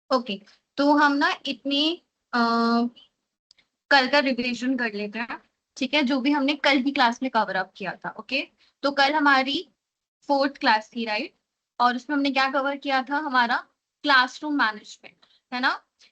Okay, तो हम ना इतने अ, कल का रिवीजन कर लेते हैं। ठीक है, जो भी हमने कल की क्लास में कवर अप किया था। ओके, तो कल हमारी फोर्थ क्लास थी, राइट? और उसमें हमने क्या कवर किया था? हमारा क्लासरूम मैनेजमेंट, है ना?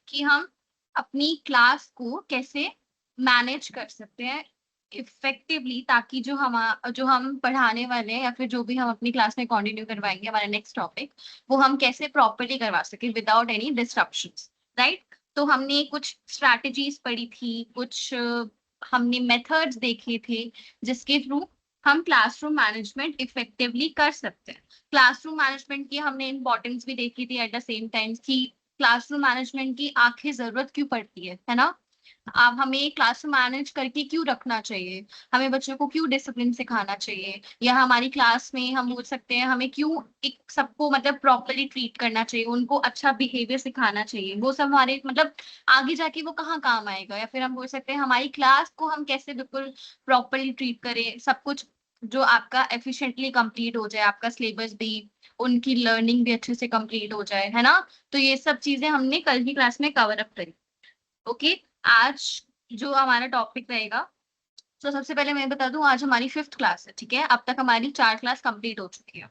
कि हम अपनी क्लास को कैसे मैनेज कर सकते हैं इफेक्टिवली, ताकि जो हम पढ़ाने वाले हैं या फिर जो भी हम अपनी क्लास में कंटिन्यू करवाएंगे हमारा नेक्स्ट टॉपिक, वो हम कैसे प्रॉपरली करवा सके विदाउट एनी डिस्ट्रप्शंस, राइट? तो हमने कुछ स्ट्रैटेजीज पढ़ी थी, कुछ हमने मेथड्स देखे थे जिसके थ्रू हम क्लासरूम मैनेजमेंट इफेक्टिवली कर सकते हैं। क्लासरूम मैनेजमेंट की हमने इंपॉर्टेंस भी देखी थी एट द सेम टाइम कि क्लासरूम मैनेजमेंट की आखिर जरूरत क्यों पड़ती है ना? अब हमें क्लास मैनेज करके क्यों रखना चाहिए, हमें बच्चों को क्यों डिसिप्लिन सिखाना चाहिए, या हमारी क्लास में हम बोल सकते हैं हमें क्यों एक सबको मतलब प्रॉपरली ट्रीट करना चाहिए, उनको अच्छा बिहेवियर सिखाना चाहिए, वो सब हमारे मतलब आगे जाके वो कहाँ काम आएगा। या फिर हम बोल सकते हैं हमारी क्लास को हम कैसे बिल्कुल प्रॉपरली ट्रीट करें, सब कुछ जो आपका एफिशिएंटली कंप्लीट हो जाए, आपका सिलेबस भी, उनकी लर्निंग भी अच्छे से कंप्लीट हो जाए, है ना? तो ये सब चीजें हमने कल की क्लास में कवर अप करी। ओके, आज जो हमारा टॉपिक रहेगा, तो सबसे पहले मैं बता दूं आज हमारी फिफ्थ क्लास है। ठीक है, अब तक हमारी चार क्लास कंप्लीट हो चुकी है।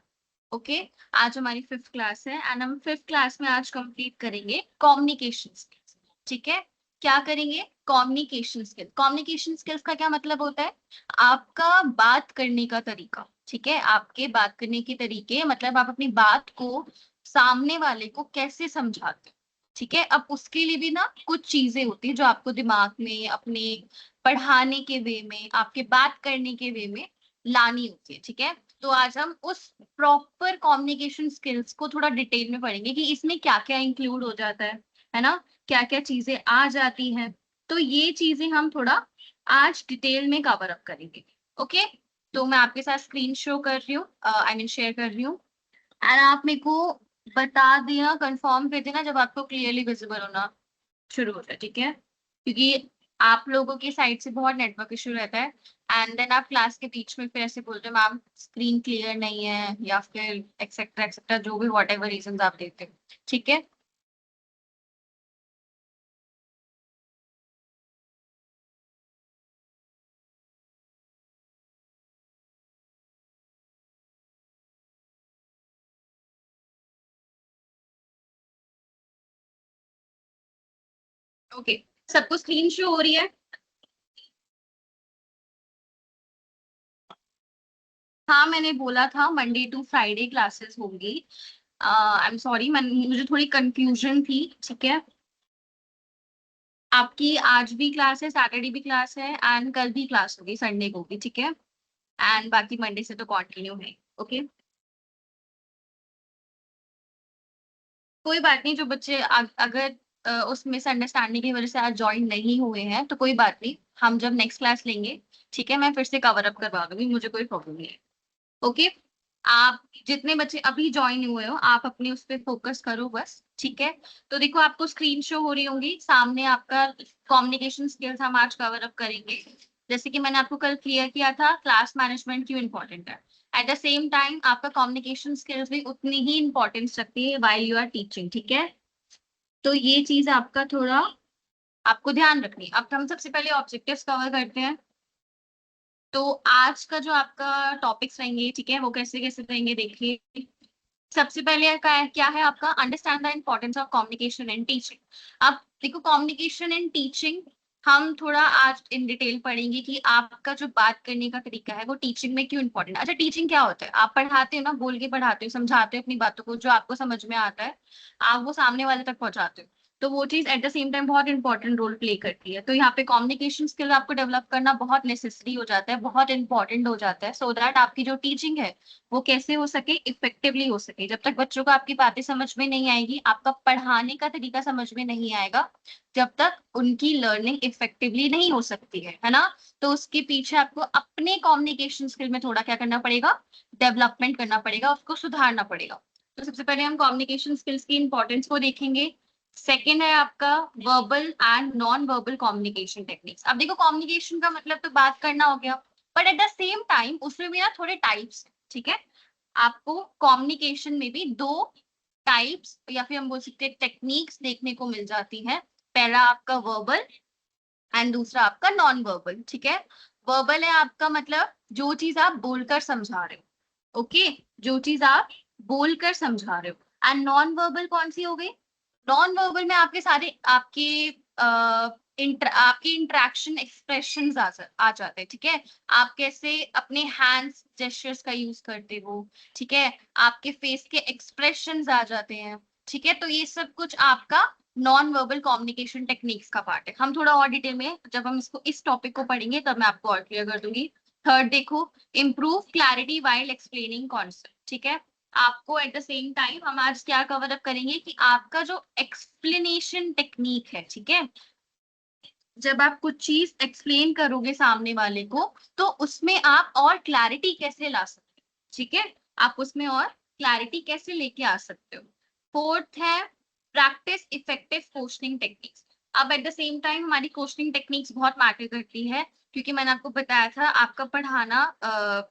ओके, आज हमारी फिफ्थ क्लास है एंड हम फिफ्थ क्लास में आज कंप्लीट करेंगे कम्युनिकेशन स्किल्स। ठीक है, क्या करेंगे? Communication skills. कम्युनिकेशन स्किल्स का क्या मतलब होता है? आपका बात करने का तरीका। ठीक है, आपके बात करने के तरीके मतलब आप अपनी बात को सामने वाले को कैसे समझाते हो। ठीक है, अब उसके लिए भी ना कुछ चीजें होती है जो आपको दिमाग में अपने पढ़ाने के वे में, आपके बात करने के वे में लानी होती है। ठीक है, तो आज हम उस प्रॉपर कम्युनिकेशन स्किल्स को थोड़ा डिटेल में पढ़ेंगे कि इसमें क्या क्या इंक्लूड हो जाता है ना? क्या क्या चीजें आ जाती हैं। तो ये चीजें हम थोड़ा आज डिटेल में कवर अप करेंगे। ओके, तो मैं आपके साथ स्क्रीन शो कर रही हूँ, आई मीन शेयर कर रही हूँ, एंड आप मेरे को बता देना, कंफर्म कर देना जब आपको क्लियरली विजिबल होना शुरू हो जाए। ठीक है, क्योंकि आप लोगों की साइड से बहुत नेटवर्क इशू रहता है एंड देन आप क्लास के बीच में फिर ऐसे बोलते हो मैम स्क्रीन क्लियर नहीं है, या फिर एक्सेट्रा एक्सेट्रा, जो भी वॉट एवर रीजन आप देते हो। ठीक है, ओके, सबको स्क्रीन शो हो रही है? हाँ, मैंने बोला था मंडे टू फ्राइडे क्लासेस होंगी। आई एम सॉरी, मैं मुझे थोड़ी कंफ्यूजन थी। ठीक है, आपकी आज भी क्लास है, सैटरडे भी क्लास है एंड कल भी क्लास होगी, संडे को भी। ठीक है, एंड बाकी मंडे से तो कंटिन्यू है। ओके, कोई बात नहीं, जो बच्चे अगर उस मिसअंडरस्टैंडिंग की वजह से आज ज्वाइन नहीं हुए हैं तो कोई बात नहीं, हम जब नेक्स्ट क्लास लेंगे, ठीक है, मैं फिर से कवर अप करवा दूंगी, मुझे कोई प्रॉब्लम नहीं है। ओके, आप जितने बच्चे अभी ज्वाइन हुए हो आप अपने उस पर फोकस करो बस। ठीक है, तो देखो आपको स्क्रीन शो हो रही होंगी सामने, आपका कम्युनिकेशन स्किल्स हम आज कवर अप करेंगे। जैसे कि मैंने आपको कल क्लियर किया था क्लास मैनेजमेंट क्यों इंपॉर्टेंट है, एट द सेम टाइम आपका कम्युनिकेशन स्किल्स भी उतनी ही इंपॉर्टेंस रखती है वाइल यू आर टीचिंग। ठीक है, तो ये चीज आपका थोड़ा आपको ध्यान रखनी है। अब हम सबसे पहले ऑब्जेक्टिव्स कवर करते हैं। तो आज का जो आपका टॉपिक्स रहेंगे, ठीक है, वो कैसे कैसे रहेंगे देखिए। सबसे पहले क्या है आपका understand the importance of communication and teaching. अब देखो, कम्युनिकेशन एंड टीचिंग हम थोड़ा आज इन डिटेल पढ़ेंगे कि आपका जो बात करने का तरीका है वो टीचिंग में क्यों इंपॉर्टेंट है। अच्छा, टीचिंग क्या होता है? आप पढ़ाते हो ना, बोल के पढ़ाते हो, समझाते हो अपनी बातों को, जो आपको समझ में आता है आप वो सामने वाले तक पहुंचाते हो। तो वो चीज एट द सेम टाइम बहुत इंपॉर्टेंट रोल प्ले करती है। तो यहाँ पे कम्युनिकेशन स्किल आपको डेवलप करना बहुत नेसेसरी हो जाता है, बहुत इंपॉर्टेंट हो जाता है, सो दैट आपकी जो टीचिंग है वो कैसे हो सके, इफेक्टिवली हो सके। जब तक बच्चों को आपकी बातें समझ में नहीं आएगी, आपका पढ़ाने का तरीका समझ में नहीं आएगा, जब तक उनकी लर्निंग इफेक्टिवली नहीं हो सकती है ना? तो उसके पीछे आपको अपने कम्युनिकेशन स्किल में थोड़ा क्या करना पड़ेगा, डेवलपमेंट करना पड़ेगा, उसको सुधारना पड़ेगा। तो सबसे पहले हम कम्युनिकेशन स्किल्स की इंपॉर्टेंस को देखेंगे। सेकेंड है आपका verbal and non verbal communication techniques. अब देखो, कम्युनिकेशन का मतलब तो बात करना हो गया, but at the same time उसमें भी ना थोड़े टाइप्स। ठीक है, आपको कम्युनिकेशन में भी दो टाइप्स या फिर हम बोल सकते हैं टेक्निक्स देखने को मिल जाती हैं। पहला आपका वर्बल एंड दूसरा आपका नॉन वर्बल। ठीक है, वर्बल है आपका मतलब जो चीज आप बोलकर समझा रहे हो, ओके, जो चीज आप बोलकर समझा रहे हो। एंड नॉन वर्बल कौन सी हो गई? नॉन वर्बल में आपके सारे आपके इंटरेक्शन एक्सप्रेशंस आ जाते हैं। ठीक है, आप कैसे अपने हैंड्स जेस्चर्स का यूज करते हो, ठीक है, आपके फेस के एक्सप्रेशंस आ जाते हैं। ठीक है, तो ये सब कुछ आपका नॉन वर्बल कम्युनिकेशन टेक्निक्स का पार्ट है। हम थोड़ा और डिटेल में जब हम इसको इस टॉपिक को पढ़ेंगे तब मैं आपको और क्लियर कर दूंगी। थर्ड देखो, improve clarity while explaining concept. ठीक है, आपको एट द सेम टाइम हम आज क्या कवर अप करेंगे कि आपका जो एक्सप्लेनेशन टेक्निक है, ठीक है, जब आप कुछ चीज एक्सप्लेन करोगे सामने वाले को तो उसमें आप और क्लैरिटी कैसे ला सकते हो। ठीक है, आप उसमें और क्लैरिटी कैसे लेके आ सकते हो। फोर्थ है प्रैक्टिस इफेक्टिव क्वेश्चनिंग टेक्निक्स। अब एट द सेम टाइम हमारी क्वेश्चनिंग टेक्निक्स बहुत मैटर करती है, क्योंकि मैंने आपको बताया था आपका पढ़ाना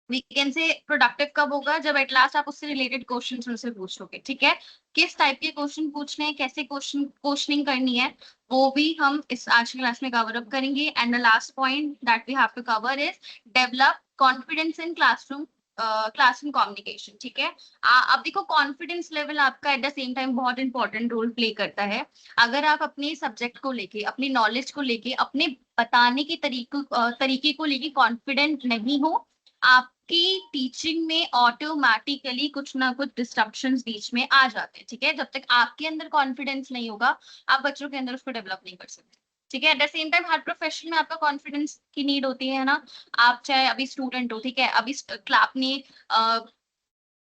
वीकेंड से प्रोडक्टिव कब होगा? जब एट लास्ट आप उससे रिलेटेड क्वेश्चन उनसे पूछोगे। ठीक है, किस टाइप के क्वेश्चन पूछने हैं, कैसे क्वेश्चनिंग करनी है, वो भी हम इस आज की क्लास में कवर अप करेंगे। And the last point that we have to cover is develop confidence in classroom communication. ठीक है, अब देखो कॉन्फिडेंस लेवल आपका एट द सेम टाइम बहुत इंपॉर्टेंट रोल प्ले करता है। अगर आप अपने सब्जेक्ट को लेके, अपनी नॉलेज को लेके, अपने बताने के तरीके को लेके कॉन्फिडेंट नहीं हो, आपकी टीचिंग में ऑटोमेटिकली कुछ ना कुछ डिस्ट्रप्शंस बीच में आ जाते हैं। ठीक है, जब तक आपके अंदर कॉन्फिडेंस नहीं होगा आप बच्चों के अंदर उसको डेवलप नहीं कर सकते। ठीक है, eight the same time her profession में आपका कॉन्फिडेंस की नीड होती है ना। आप चाहे अभी स्टूडेंट हो, ठीक है, अभी अपनी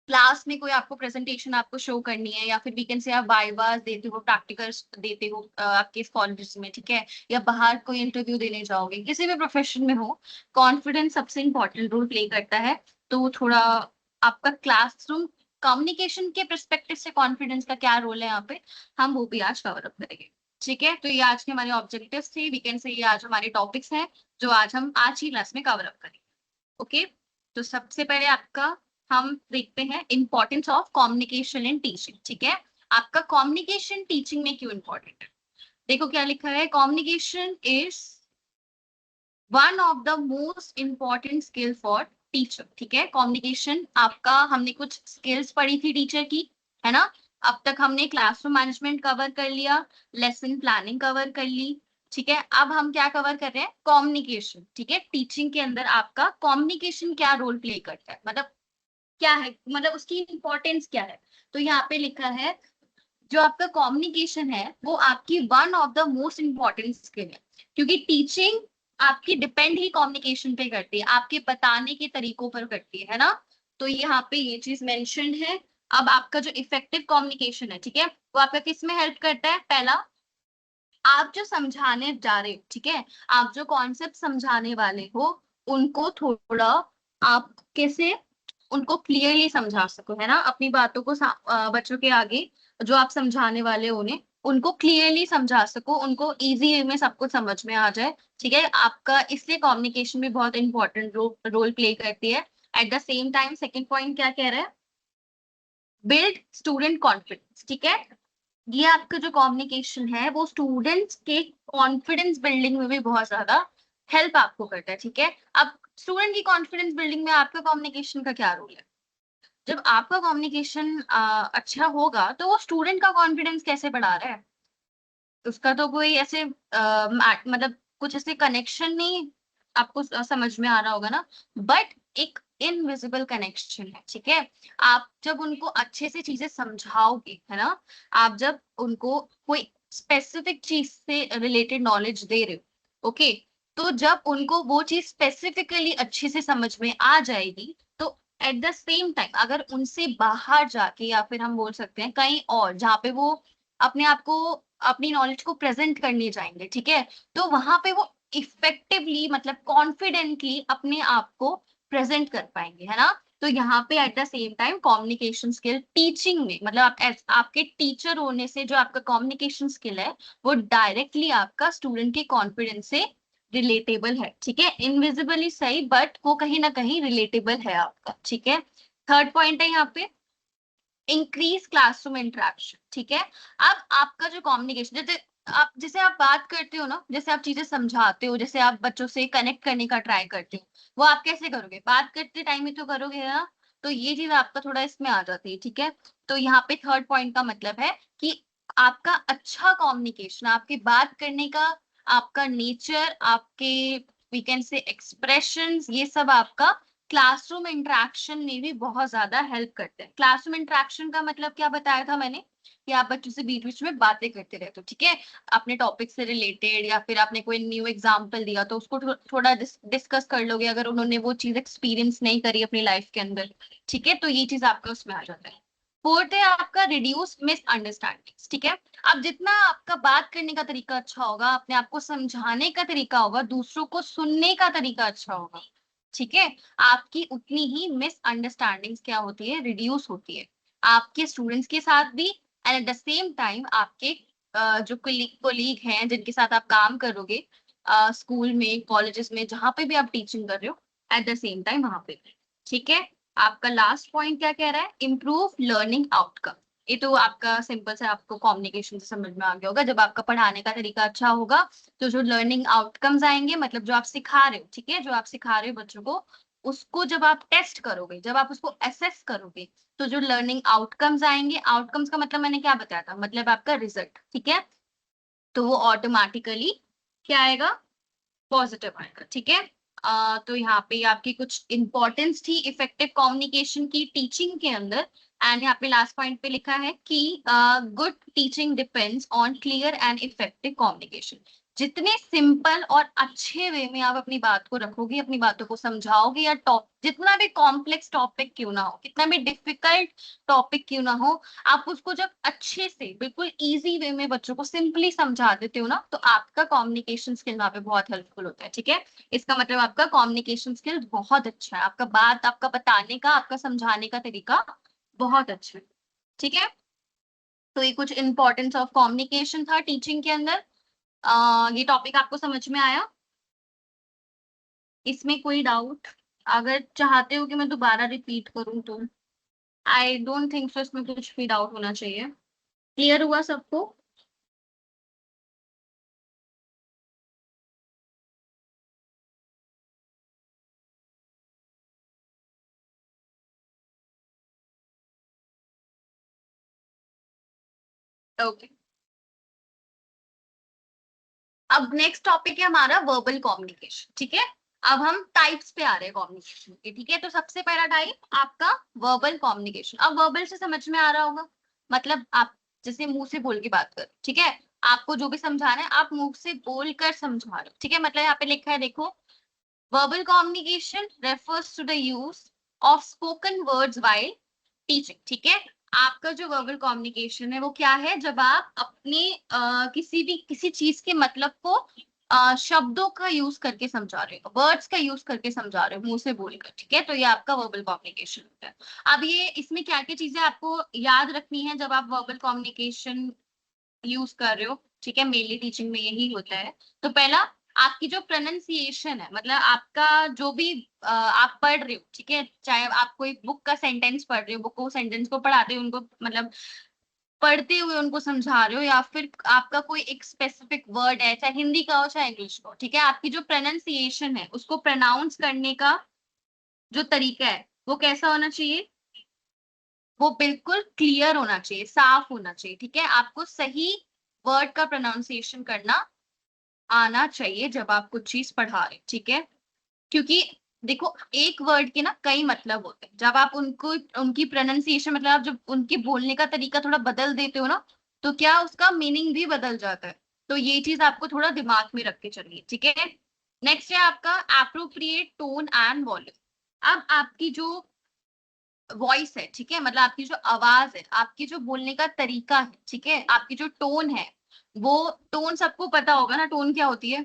क्लास में कोई आपको प्रेजेंटेशन आपको शो करनी है, या फिर वीकेंड से आप वाइवास देते हो, प्रैक्टिकल्स देते हो आपके कॉलेज में, ठीक है, या बाहर कोई इंटरव्यू देने जाओगे, किसी भी प्रोफेशन में हो, कॉन्फिडेंस सबसे इंपॉर्टेंट रोल प्ले करता है। तो थोड़ा आपका क्लासरूम कम्युनिकेशन के परस्पेक्टिव से कॉन्फिडेंस का क्या रोल है यहाँ पे, हम वो भी आज कवर अप करेंगे। ठीक है, तो ये आज के हमारे ऑब्जेक्टिव्स थे वीकेंड से, ये आज हमारे टॉपिक्स हैं जो आज हम आज की क्लास में कवर अप करेंगे। ओके, तो सबसे पहले आपका हम देखते हैं importance of communication in teaching. ठीक है, आपका कम्युनिकेशन टीचिंग में क्यों इंपॉर्टेंट है? देखो क्या लिखा है, communication is one of the most important skill for teacher. ठीक है, कम्युनिकेशन आपका, हमने कुछ स्किल्स पढ़ी थी टीचर की, है ना। अब तक हमने क्लासरूम मैनेजमेंट कवर कर लिया, लेसन प्लानिंग कवर कर ली। ठीक है, अब हम क्या कवर कर रहे हैं? कम्युनिकेशन। ठीक है, टीचिंग के अंदर आपका कम्युनिकेशन क्या रोल प्ले करता है, मतलब क्या है, मतलब उसकी इंपॉर्टेंस क्या है। तो यहाँ पे लिखा है जो आपका कम्युनिकेशन है वो आपकी one of the most important skill है, क्योंकि टीचिंग आपकी डिपेंड ही कम्युनिकेशन पे करती है, आपके बताने के तरीकों पर करती है ना। तो यहाँ पे ये चीज मेंशन है। अब आपका जो इफेक्टिव कम्युनिकेशन है, ठीक है, वो आपका किस में हेल्प करता है? पहला, आप जो समझाने जा रहे हो, ठीक है, आप जो कॉन्सेप्ट समझाने वाले हो उनको थोड़ा आप कैसे उनको क्लियरली समझा सको, है ना, अपनी बातों को बच्चों के आगे जो आप समझाने वाले हो उन्हें, उनको क्लियरली समझा सको, उनको इजी वे में सब कुछ समझ में आ जाए। ठीक है, आपका इसलिए कम्युनिकेशन भी बहुत इंपॉर्टेंट रोल प्ले करती है। Eight the same time second point क्या कह रहा है? Build student confidence. ठीक है, ये आपका जो कम्युनिकेशन है वो स्टूडेंट्स के कॉन्फिडेंस बिल्डिंग में भी बहुत ज्यादा हेल्प आपको करता है। ठीक है, अब स्टूडेंट की कॉन्फिडेंस बिल्डिंग में आपका कम्युनिकेशन का क्या रोल है? जब आपका कम्युनिकेशन अच्छा होगा तो वो स्टूडेंट का कॉन्फिडेंस कैसे बढ़ा रहा है? उसका तो कोई ऐसे मतलब कुछ ऐसे कनेक्शन नहीं आपको समझ में आ रहा होगा ना, बट एक इनविजिबल कनेक्शन है। ठीक है, आप जब उनको अच्छे से चीजें समझाओगे, है ना, आप जब उनको कोई स्पेसिफिक चीज से रिलेटेड नॉलेज दे रहे हो, ओके, तो जब उनको वो चीज स्पेसिफिकली अच्छे से समझ में आ जाएगी तो एट द सेम टाइम अगर उनसे बाहर जाके या फिर हम बोल सकते हैं कहीं और जहाँ पे वो अपने आप को, अपनी नॉलेज को प्रेजेंट करने जाएंगे, ठीक है, तो वहां पे वो इफेक्टिवली मतलब कॉन्फिडेंटली अपने आप को प्रेजेंट कर पाएंगे, है ना। तो यहाँ पे eight the same time communication skill teaching में, मतलब आपके टीचर होने से जो आपका कम्युनिकेशन स्किल है वो डायरेक्टली आपका स्टूडेंट के कॉन्फिडेंस से रिलेटेबल है। ठीक है, इनविजिबली सही बट वो कहीं ना कहीं रिलेटेबल है आपका। ठीक है, थर्ड पॉइंट है यहाँ पे इंक्रीज क्लासरूम इंटरेक्शन, ठीक है। अब आपका जो कम्युनिकेशन, जैसे आप बात करते हो ना, जैसे आप चीजें समझाते हो, जैसे आप बच्चों से कनेक्ट करने का ट्राई करते हो, वो आप कैसे करोगे, बात करते टाइम ही तो करोगे ना। तो ये चीज आपका थोड़ा इसमें आ जाती है, ठीक है। तो यहाँ पे थर्ड पॉइंट का मतलब है कि आपका अच्छा कम्युनिकेशन, आपके बात करने का, आपका नेचर, आपके वी कैन से एक्सप्रेशंस, ये सब आपका क्लासरूम इंटरेक्शन में भी बहुत ज्यादा हेल्प करते हैं। क्लासरूम इंटरेक्शन का मतलब क्या बताया था मैंने, कि आप बच्चों से बीच बीच में बातें करते रहते हो, ठीक है, अपने टॉपिक से रिलेटेड, या फिर आपने कोई न्यू एग्जांपल दिया तो उसको थोड़ा डिस्कस कर लोगे, अगर उन्होंने वो चीज एक्सपीरियंस नहीं करी अपनी लाइफ के अंदर, ठीक है। तो ये चीज आपका उसमें आ जाता है। फोर्थ है आपका रिड्यूस मिसअंडरस्टैंडिंग्स, ठीक है। अब जितना आपका बात करने का तरीका अच्छा होगा, अपने आप को समझाने का तरीका होगा, दूसरों को सुनने का तरीका अच्छा होगा, ठीक है, आपकी उतनी ही मिसअंडरस्टैंडिंग्स क्या होती है, रिड्यूस होती है, आपके स्टूडेंट्स के साथ भी, and eight the same time आपके जो कोलीग हैं जिनके साथ आप काम करोगे, स्कूल में, कॉलेजेस में, जहां पे भी आप टीचिंग कर रहे हो, एट द सेम टाइम वहां पे, ठीक है। आपका लास्ट पॉइंट क्या कह रहा है, इम्प्रूव लर्निंग आउटकम। ये तो आपका सिंपल से आपको कम्युनिकेशन से समझ में आ गया होगा, जब आपका पढ़ाने का तरीका अच्छा होगा तो जो लर्निंग आउटकम्स आएंगे, मतलब जो आप सिखा रहे हो, ठीक है, जो आप सिखा रहे हो बच्चों को, उसको जब आप टेस्ट करोगे, जब आप उसको असेस करोगे, तो जो लर्निंग आउटकम्स आएंगे, आउटकम्स का मतलब मैंने क्या बताया था, मतलब आपका रिजल्ट, ठीक है, तो वो ऑटोमेटिकली क्या आएगा, पॉजिटिव आएगा, ठीक है। तो यहाँ पे आपकी कुछ इंपॉर्टेंस थी इफेक्टिव कम्युनिकेशन की टीचिंग के अंदर, एंड यहाँ पे लास्ट पॉइंट पे लिखा है कि good teaching depends on clear and effective communication. जितने सिंपल और अच्छे वे में आप अपनी बात को रखोगे, अपनी बातों को समझाओगे, या टॉप जितना भी कॉम्प्लेक्स टॉपिक क्यों ना हो, कितना भी डिफिकल्ट टॉपिक क्यों ना हो, आप उसको जब अच्छे से बिल्कुल इजी वे में बच्चों को सिंपली समझा देते हो ना, तो आपका कम्युनिकेशन स्किल वहां पे बहुत हेल्पफुल होता है, ठीक है। इसका मतलब आपका कम्युनिकेशन स्किल बहुत अच्छा है, आपका बात, आपका बताने का, आपका समझाने का तरीका बहुत अच्छा है, ठीक है। तो ये कुछ इंपॉर्टेंस ऑफ कम्युनिकेशन था टीचिंग के अंदर। ये टॉपिक आपको समझ में आया, इसमें कोई डाउट, अगर चाहते हो कि मैं दोबारा रिपीट करूं तो। आई डोंट थिंक सो, इसमें कुछ भी डाउट होना चाहिए। क्लियर हुआ सबको? ओके। अब नेक्स्ट टॉपिक है हमारा वर्बल कम्युनिकेशन, ठीक है। अब हम टाइप्स पे आ रहे हैं कम्युनिकेशन के, ठीक है। तो सबसे पहला टाइप आपका वर्बल कम्युनिकेशन। अब वर्बल से समझ में आ रहा होगा, मतलब आप जैसे मुंह से बोल के बात कर, ठीक है, आपको जो भी समझाना है आप मुंह से बोल कर समझा रहे हो, ठीक है। मतलब यहाँ पे लिखा है देखो, verbal communication refers to the use of spoken words while teaching, ठीक है। आपका जो वर्बल कम्युनिकेशन है वो क्या है, जब आप अपने किसी चीज के मतलब को शब्दों का यूज करके समझा रहे हो, वर्ड्स का यूज करके समझा रहे हो मुंह से बोलकर, ठीक है। तो ये आपका वर्बल कम्युनिकेशन होता है। अब ये इसमें क्या क्या चीजें आपको याद रखनी है जब आप वर्बल कम्युनिकेशन यूज कर रहे हो, ठीक है, मेनली टीचिंग में यही होता है। तो पहला, आपकी जो प्रोनाउंसिएशन है, मतलब आपका जो भी आप पढ़ रहे हो, ठीक है, चाहे आप कोई बुक का सेंटेंस पढ़ रहे हो, बुक को सेंटेंस को पढ़ाते हो उनको, मतलब पढ़ते हुए उनको समझा रहे हो, या फिर आपका कोई एक स्पेसिफिक वर्ड है, चाहे हिंदी का हो चाहे इंग्लिश का हो, ठीक है, आपकी जो प्रोनाउंसिएशन है उसको प्रोनाउंस करने का जो तरीका है वो कैसा होना चाहिए, वो बिल्कुल क्लियर होना चाहिए, साफ होना चाहिए, ठीक है। आपको सही वर्ड का प्रोनाउंसिएशन करना आना चाहिए जब आप कुछ चीज पढ़ा रहे, ठीक है। क्योंकि देखो, एक वर्ड के ना कई मतलब होते हैं, जब आप उनको उनकी प्रोनाउंसिएशन, मतलब आप जब उनके बोलने का तरीका थोड़ा बदल देते हो ना, तो क्या उसका मीनिंग भी बदल जाता है। तो ये चीज आपको थोड़ा दिमाग में रख के चलिए, ठीक है। नेक्स्ट है आपका एप्रोप्रिएट टोन एंड वॉल्यूम। अब आपकी जो वॉइस है, ठीक है, मतलब आपकी जो आवाज है, आपकी जो बोलने का तरीका है, ठीक है, आपकी जो टोन है, वो टोन सबको पता होगा ना, टोन क्या होती है,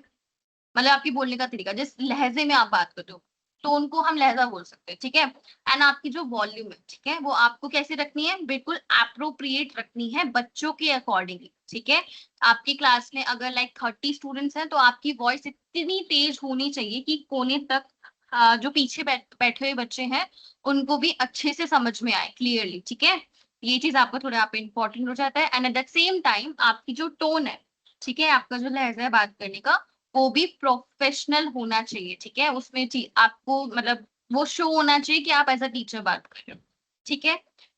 मतलब आपकी बोलने का तरीका, जिस लहजे में आप बात करते हो, टोन को हम लहजा बोल सकते हैं, ठीक है। एंड आपकी जो वॉल्यूम है, ठीक है, वो आपको कैसे रखनी है, बिल्कुल अप्रोप्रिएट रखनी है बच्चों के अकॉर्डिंगली, ठीक है। आपकी क्लास में अगर लाइक 30 स्टूडेंट्स हैं, तो आपकी वॉइस इतनी तेज होनी चाहिए कि कोने तक जो पीछे बैठे हुए बच्चे हैं उनको भी अच्छे से समझ में आए क्लियरली, ठीक है। ये चीज आपको थोड़ा यहाँ पे इंपॉर्टेंट हो जाता है। And eight the same time आपकी जो टोन है, ठीक है, आपका जो लहजा है बात करने का, वो भी प्रोफेशनल होना चाहिए। ठीक है, उसमें आपको मतलब वो शो होना चाहिए कि आप एज अ टीचर बात कर रहे हो। ठीक है।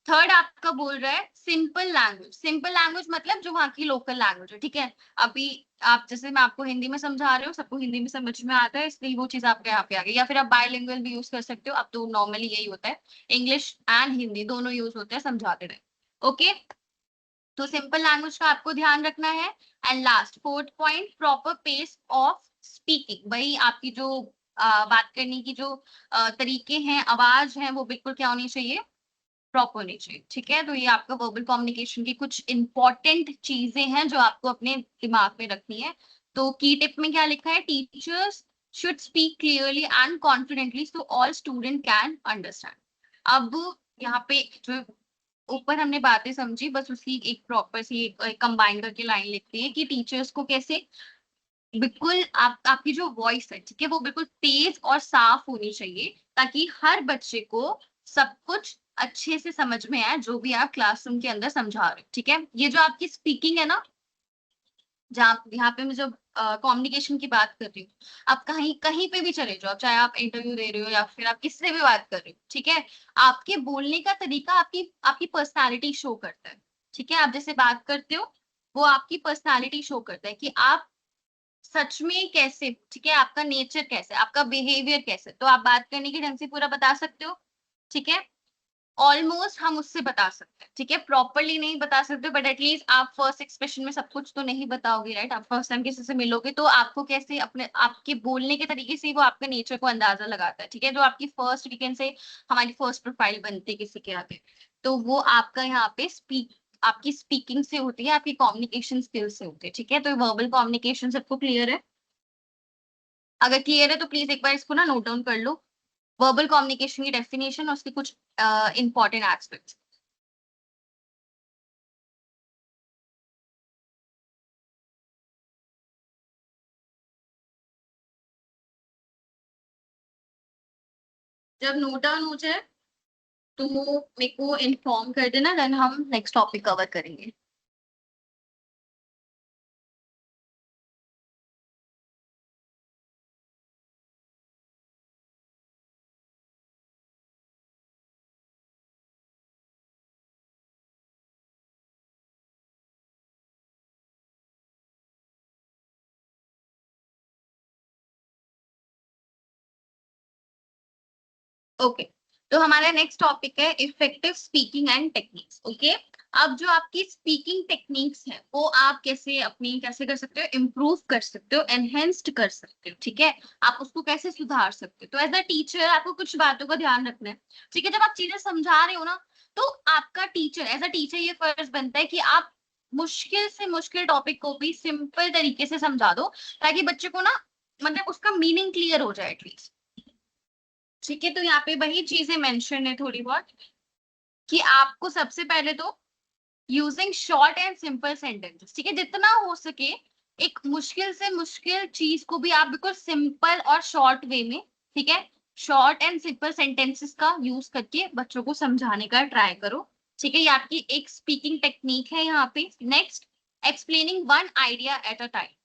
थर्ड आपका बोल रहा है सिंपल लैंग्वेज। सिंपल लैंग्वेज मतलब जो वहाँ की लोकल लैंग्वेज है। ठीक है, अभी आप जैसे मैं आपको हिंदी में समझा रही हूँ, सबको हिंदी में समझ में आता है, इसलिए वो चीज आपके यहाँ पे आ गई। या फिर आप बायलिंगुअल भी यूज कर सकते हो, अब तो नॉर्मली यही होता है, इंग्लिश एंड हिंदी दोनों यूज होते हैं समझाते रहे। ओके, तो सिंपल लैंग्वेज का आपको ध्यान रखना है। And last fourth point, proper pace of speaking. वही आपकी जो बात करने की जो तरीके हैं, आवाज है, वो बिल्कुल क्या होनी चाहिए, प्रॉपर होनी चाहिए। ठीक है, तो ये आपका वर्बल कम्युनिकेशन की कुछ इंपॉर्टेंट चीजें हैं जो आपको अपने दिमाग में रखनी है। तो की टिप में क्या लिखा है, teachers should speak clearly and confidently so all student can understand. अब यहाँ पे जो ऊपर हमने बातें समझी, बस उसकी एक प्रॉपर सी कंबाइन करके लाइन लिखती है कि टीचर्स को कैसे बिल्कुल आपकी जो वॉइस है, ठीक है, वो बिल्कुल तेज और साफ होनी चाहिए, ताकि हर बच्चे को सब कुछ अच्छे से समझ में आए जो भी आप क्लासरूम के अंदर समझा रहे हो। ठीक है, ये जो आपकी स्पीकिंग है ना, जहाँ यहाँ पे मैं जब कम्युनिकेशन की बात कर रही हूँ, आप कहीं कहीं पे भी चले जाओ, चाहे आप इंटरव्यू दे रहे हो या फिर आप किससे भी बात कर रहे हो, ठीक है, आपके बोलने का तरीका आपकी आपकी पर्सनालिटी शो करता है। ठीक है, आप जैसे बात करते हो, वो आपकी पर्सनालिटी शो करता है कि आप सच में कैसे, ठीक है, आपका नेचर कैसे, आपका बिहेवियर कैसे। तो आप बात करने के ढंग से पूरा बता सकते हो। ठीक है, ऑलमोस्ट हम उससे बता सकते हैं। ठीक है, प्रॉपरली नहीं बता सकते, बट एटलीस्ट आप फर्स्ट एक्सप्रेशन में सब कुछ तो नहीं बताओगे, राइट। आप फर्स्ट टाइम किसी से मिलोगे तो आपको कैसे अपने आपके बोलने के तरीके से ही वो आपके नेचर को अंदाजा लगाता है। ठीक है, जो आपकी फर्स्ट वीकेंड से हमारी फर्स्ट प्रोफाइल बनती है किसी के आगे, तो वो आपका यहाँ पे आपकी स्पीकिंग से होती है, आपकी कम्युनिकेशन स्किल से होती है। ठीक है, तो वर्बल कम्युनिकेशन सबको क्लियर है? अगर क्लियर है तो प्लीज एक बार इसको ना नोट डाउन कर लो, वर्बल कम्युनिकेशन की डेफिनेशन और उसके कुछ इंपॉर्टेंट एस्पेक्ट्स। जब नोट डाउन हो जाए तो मेरे को इन्फॉर्म कर देना, देन हम नेक्स्ट टॉपिक कवर करेंगे। ओके, तो हमारा नेक्स्ट टॉपिक है effective speaking and techniques. Okay, अब जो आपकी स्पीकिंग टेक्निक्स है वो आप कैसे अपनी कैसे कर सकते हो, इम्प्रूव कर सकते हो, एनहेंस्ड कर सकते हो। ठीक है, आप उसको कैसे सुधार सकते हो। तो एज अ टीचर आपको कुछ बातों का ध्यान रखना है। ठीक है, जब आप चीजें समझा रहे हो ना, तो आपका टीचर एज अ टीचर ये फर्ज बनता है कि आप मुश्किल से मुश्किल टॉपिक को भी सिंपल तरीके से समझा दो, ताकि बच्चे को ना मतलब उसका मीनिंग क्लियर हो जाए एटलीस्ट। ठीक है, तो यहाँ पे वही चीजें मेंशन है थोड़ी बहुत, कि आपको सबसे पहले तो using short and simple sentences, ठीक है, जितना हो सके एक मुश्किल से मुश्किल चीज को भी आप बिल्कुल सिंपल और शॉर्ट वे में, ठीक है, शॉर्ट एंड सिंपल सेंटेंसेस का यूज करके बच्चों को समझाने का ट्राई करो। ठीक है, ये आपकी एक स्पीकिंग टेक्निक है यहाँ पे। Next, explaining one idea at a time.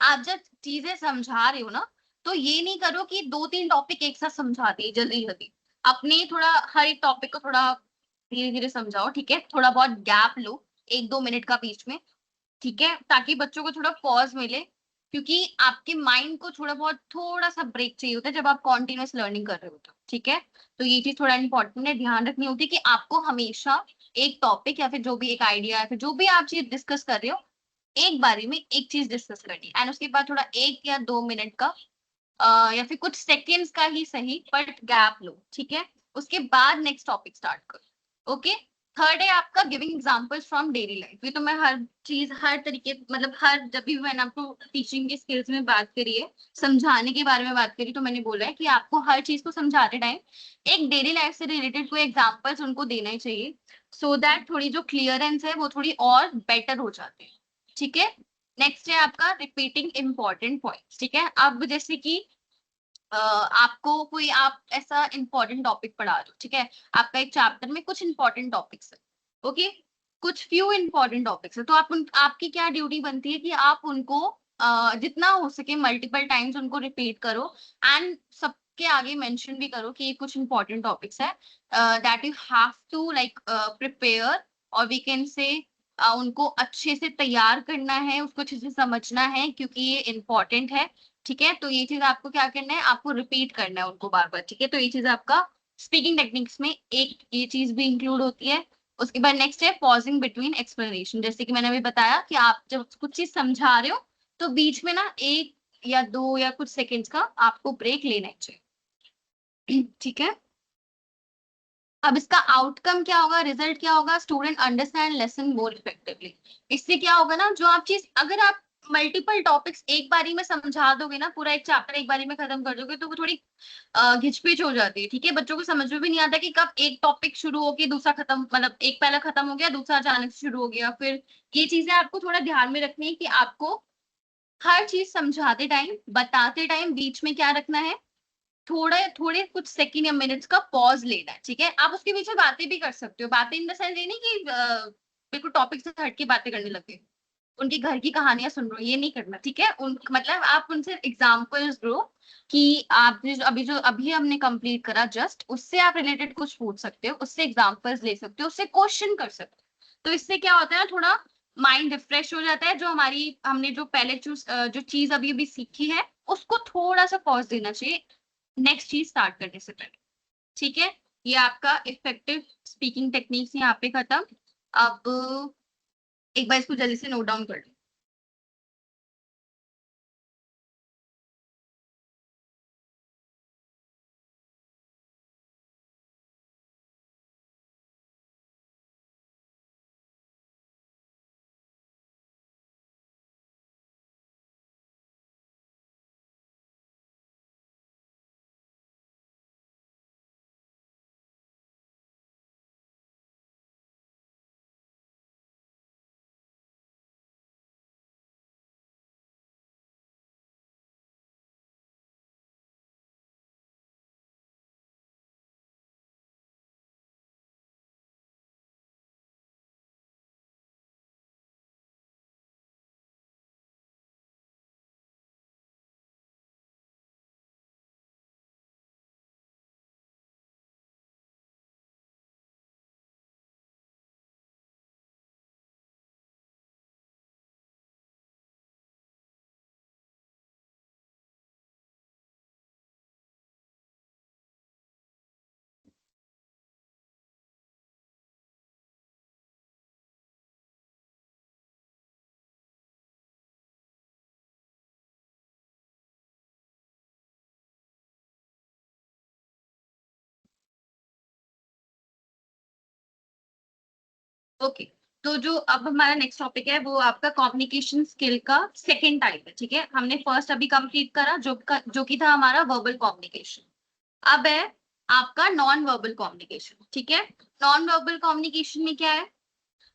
आप जब चीजें समझा रहे हो ना, तो ये नहीं करो कि दो तीन टॉपिक एक साथ समझा दिए जल्दी जल्दी। अपने थोड़ा हर एक टॉपिक को थोड़ा धीरे धीरे समझाओ। ठीक है, थोड़ा बहुत गैप लो, एक दो मिनट का बीच में। ठीक है, ताकि बच्चों को थोड़ा पॉज मिले, क्योंकि आपके माइंड को थोड़ा सा ब्रेक चाहिए होता है जब आप कॉन्टिन्यूस लर्निंग कर रहे होते हो। ठीक है, तो ये चीज थोड़ा इंपॉर्टेंट है, ध्यान रखनी होती है कि आपको हमेशा एक टॉपिक या फिर जो भी एक आइडिया या फिर जो भी आप चीज डिस्कस कर रहे हो, एक बारी में एक चीज डिस्कस करनी, एंड उसके बाद थोड़ा 1 या 2 मिनट का या फिर कुछ सेकेंड्स का ही सही बट गैप लो। ठीक है, उसके बाद नेक्स्ट टॉपिक स्टार्ट करो। ओके, थर्ड है आपका giving examples from daily life. ये तो मैं हर चीज हर तरीके मतलब हर जब भी मैंने आपको टीचिंग के स्किल्स में बात करी है, समझाने के बारे में बात करी, तो मैंने बोला है कि आपको हर चीज को समझाते टाइम एक डेली लाइफ से रिलेटेड कोई एग्जाम्पल्स उनको देना ही चाहिए, सो दैट थोड़ी जो क्लियरेंस है वो थोड़ी और बेटर हो जाती है। ठीक है, नेक्स्ट है आपका रिपीटिंग इंपॉर्टेंट पॉइंट्स। ठीक है, अब जैसे कि आपको कोई आप ऐसा इंपॉर्टेंट टॉपिक पढ़ा रहे हो, ठीक है, आपका एक चैप्टर में कुछ इंपॉर्टेंट टॉपिक्स है, ओके। कुछ फ्यू इंपॉर्टेंट टॉपिक्स है, तो आपकी क्या ड्यूटी बनती है कि आप उनको जितना हो सके मल्टीपल टाइम्स उनको रिपीट करो, एंड सबके आगे मेंशन भी करो कि ये कुछ इंपॉर्टेंट टॉपिक्स है that you have to like prepare, और वी कैन से उनको अच्छे से तैयार करना है, उसको अच्छे से समझना है क्योंकि ये इंपॉर्टेंट है। ठीक है, तो ये चीज आपको क्या करना है, आपको रिपीट करना है उनको बार बार। ठीक है, तो ये चीज आपका स्पीकिंग टेक्निक्स में एक ये चीज भी इंक्लूड होती है। उसके बाद नेक्स्ट है पॉजिंग बिटवीन एक्सप्लेनेशन। जैसे कि मैंने अभी बताया कि आप जब कुछ चीज समझा रहे हो तो बीच में ना एक या दो या कुछ सेकंड्स का आपको ब्रेक लेना चाहिए। ठीक है, अब इसका आउटकम क्या होगा, रिजल्ट क्या होगा, student understand lesson more effectively. इससे क्या होगा ना, जो आप चीज अगर आप मल्टीपल टॉपिक्स एक बारी में समझा दोगे ना, पूरा एक चैप्टर एक बारी में खत्म कर दोगे, तो वो थोड़ी घिचपिच हो जाती है। ठीक है, बच्चों को समझ में भी नहीं आता कि कब एक टॉपिक शुरू होके दूसरा खत्म, मतलब एक पहला खत्म हो गया दूसरा अचानक से शुरू हो गया। फिर ये चीजें आपको थोड़ा ध्यान में रखनी है कि आपको हर चीज समझाते टाइम बताते टाइम बीच में क्या रखना है, थोड़े थोड़े कुछ सेकंड या मिनट्स का पॉज लेना है। ठीक है, आप उसके बीच में बातें भी कर सकते हो, बातें इन द सेंस ये नहीं कि बिल्कुल टॉपिक से हट के बातें करने लगे, उनके घर की कहानियां सुन रहे हो, ये नहीं करना। ठीक है, उन मतलब आप उनसे एग्जांपल्स दो कि आपने जो अभी हमने कंप्लीट करा जस्ट, उससे आप रिलेटेड कुछ पूछ सकते हो, उससे एग्जांपल्स ले सकते हो, उससे क्वेश्चन कर सकते हो। तो इससे क्या होता है, थोड़ा माइंड रिफ्रेश हो जाता है। जो हमने जो पहले जो चीज अभी अभी सीखी है उसको थोड़ा सा पॉज देना चाहिए नेक्स्ट चीज स्टार्ट करने से पहले। ठीक है, ये आपका इफेक्टिव स्पीकिंग टेक्निक्स यहाँ पे खत्म। अब एक बार इसको जल्दी से नोट डाउन कर लो। ओके, तो जो अब हमारा नेक्स्ट टॉपिक है वो आपका कम्युनिकेशन स्किल का सेकंड टाइप है। ठीक है, हमने फर्स्ट अभी कंप्लीट करा जो कि था हमारा वर्बल कम्युनिकेशन। अब है आपका नॉन वर्बल कम्युनिकेशन। ठीक है, नॉन वर्बल कम्युनिकेशन में क्या है,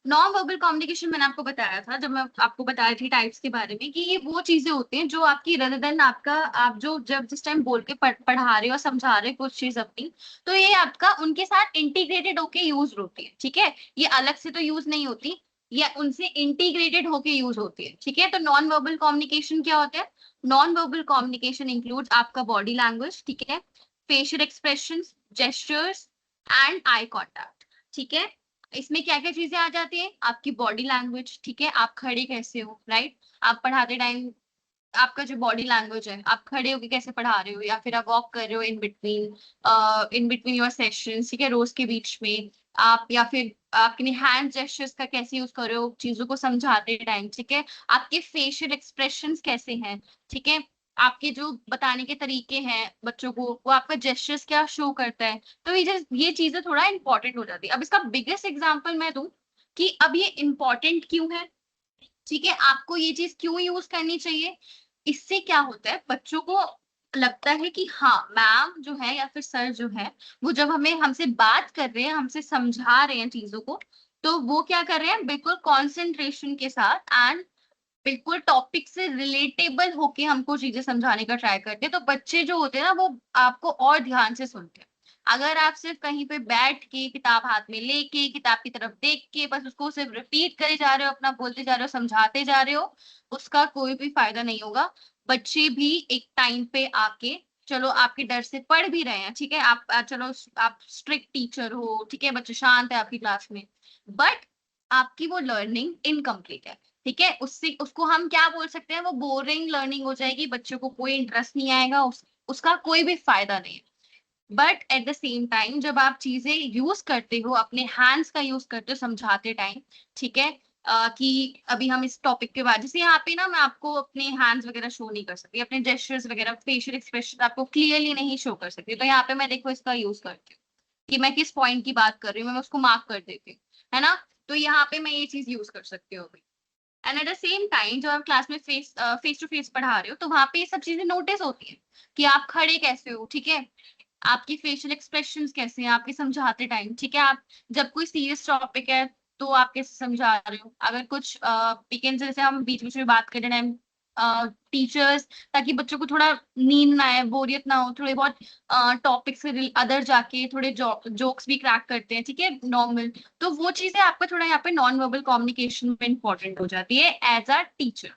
नॉन वर्बल कम्युनिकेशन मैंने आपको बताया था जब मैं आपको बताया थी टाइप्स के बारे में, कि ये वो चीजें होती हैं जो आपकी रदर देन आपका आप जो जब जिस टाइम बोल के पढ़ा रहे हो समझा रहे हो कुछ चीज अपनी, तो ये आपका उनके साथ इंटीग्रेटेड होके यूज होती है। ठीक है, ये अलग से तो यूज नहीं होती, ये उनसे इंटीग्रेटेड होके यूज होती है। ठीक है, तो नॉन वर्बल कम्युनिकेशन क्या होता है, नॉन वर्बल कम्युनिकेशन इंक्लूड्स आपका बॉडी लैंग्वेज, ठीक है, facial expression, gestures and eye contact. ठीक है, इसमें क्या क्या चीजें आ जाती हैं, आपकी बॉडी लैंग्वेज। ठीक है, आप खड़े कैसे हो, राइट, आप पढ़ाते टाइम आपका जो बॉडी लैंग्वेज है, आप खड़े होके कैसे पढ़ा रहे हो, या फिर आप वॉक कर रहे हो इन बिटवीन योर सेशंस, ठीक है, रोज के बीच में आप, या फिर अपने हैंड जेस्चर्स का कैसे यूज कर रहे हो चीजों को समझाते टाइम। ठीक है, आपके फेशियल एक्सप्रेशंस कैसे हैं। ठीक है, आपके जो बताने के तरीके हैं बच्चों को, वो आपका जेस्चर्स क्या शो करता है। तो ये चीजें थोड़ा इंपॉर्टेंट हो जाती है। अब इसका बिगेस्ट एग्जाम्पल मैं दूं कि अब ये इंपॉर्टेंट क्यों है। ठीक है, आपको ये चीज क्यों यूज करनी चाहिए, इससे क्या होता है, बच्चों को लगता है कि हाँ मैम जो है या फिर सर जो है, वो जब हमसे बात कर रहे हैं, हमसे समझा रहे हैं चीजों को, तो वो क्या कर रहे हैं, बिल्कुल कॉन्सेंट्रेशन के साथ एंड बिल्कुल टॉपिक से रिलेटेबल होके हमको चीजें समझाने का ट्राई करते हैं। तो बच्चे जो होते हैं ना, वो आपको और ध्यान से सुनते हैं। अगर आप सिर्फ कहीं पे बैठ के किताब हाथ में लेके किताब की तरफ देख के बस उसको सिर्फ रिपीट करे जा रहे हो, अपना बोलते जा रहे हो, समझाते जा रहे हो, उसका कोई भी फायदा नहीं होगा। बच्चे भी एक टाइम पे आके, चलो आपके डर से पढ़ भी रहे हैं, ठीक है, आप चलो आप स्ट्रिक्ट टीचर हो, ठीक है, बच्चे शांत है आपकी क्लास में, बट आपकी वो लर्निंग इनकम्प्लीट है, ठीक है, उससे उसको हम क्या बोल सकते हैं, वो बोरिंग लर्निंग हो जाएगी, बच्चों को कोई इंटरेस्ट नहीं आएगा, उसका कोई भी फायदा नहीं है। But at the same time जब आप चीजें यूज करते हो, अपने हैंड्स का यूज करते हो समझाते टाइम, ठीक है, कि अभी हम इस टॉपिक के बाद, जैसे यहाँ पे ना मैं आपको अपने हैंड्स वगैरह शो नहीं कर सकती, अपने जेस्चर्स वगैरह फेशियल एक्सप्रेशन आपको क्लियरली नहीं शो कर सकती, तो यहाँ पे मैं देखो इसका यूज करती हूँ कि मैं किस पॉइंट की बात कर रही हूँ, मैं उसको मार्क कर देती हूँ, है ना, तो यहाँ पे मैं ये चीज यूज कर सकती हूँ अभी। And eight the same time जब आप क्लास में फेस टू फेस पढ़ा रहे हो, तो वहां पे ये सब चीजें नोटिस होती है कि आप खड़े कैसे हो, ठीक है, आपकी फेशियल एक्सप्रेशंस कैसे हैं आपके समझाते टाइम, ठीक है, आप जब कोई सीरियस टॉपिक है तो आप कैसे समझा रहे हो, अगर कुछ वीकेंड जैसे हम बीच बीच में बात कर रहे हैं टीचर्स, ताकि बच्चों को थोड़ा नींद ना आए, बोरियत ना हो, थोड़े बहुत टॉपिक से अदर जाके थोड़े जोक्स भी क्रैक करते हैं, ठीक है, नॉर्मल, तो वो चीजें आपका थोड़ा यहाँ पे नॉन वर्बल कम्युनिकेशन में इंपॉर्टेंट हो जाती है एज अ टीचर,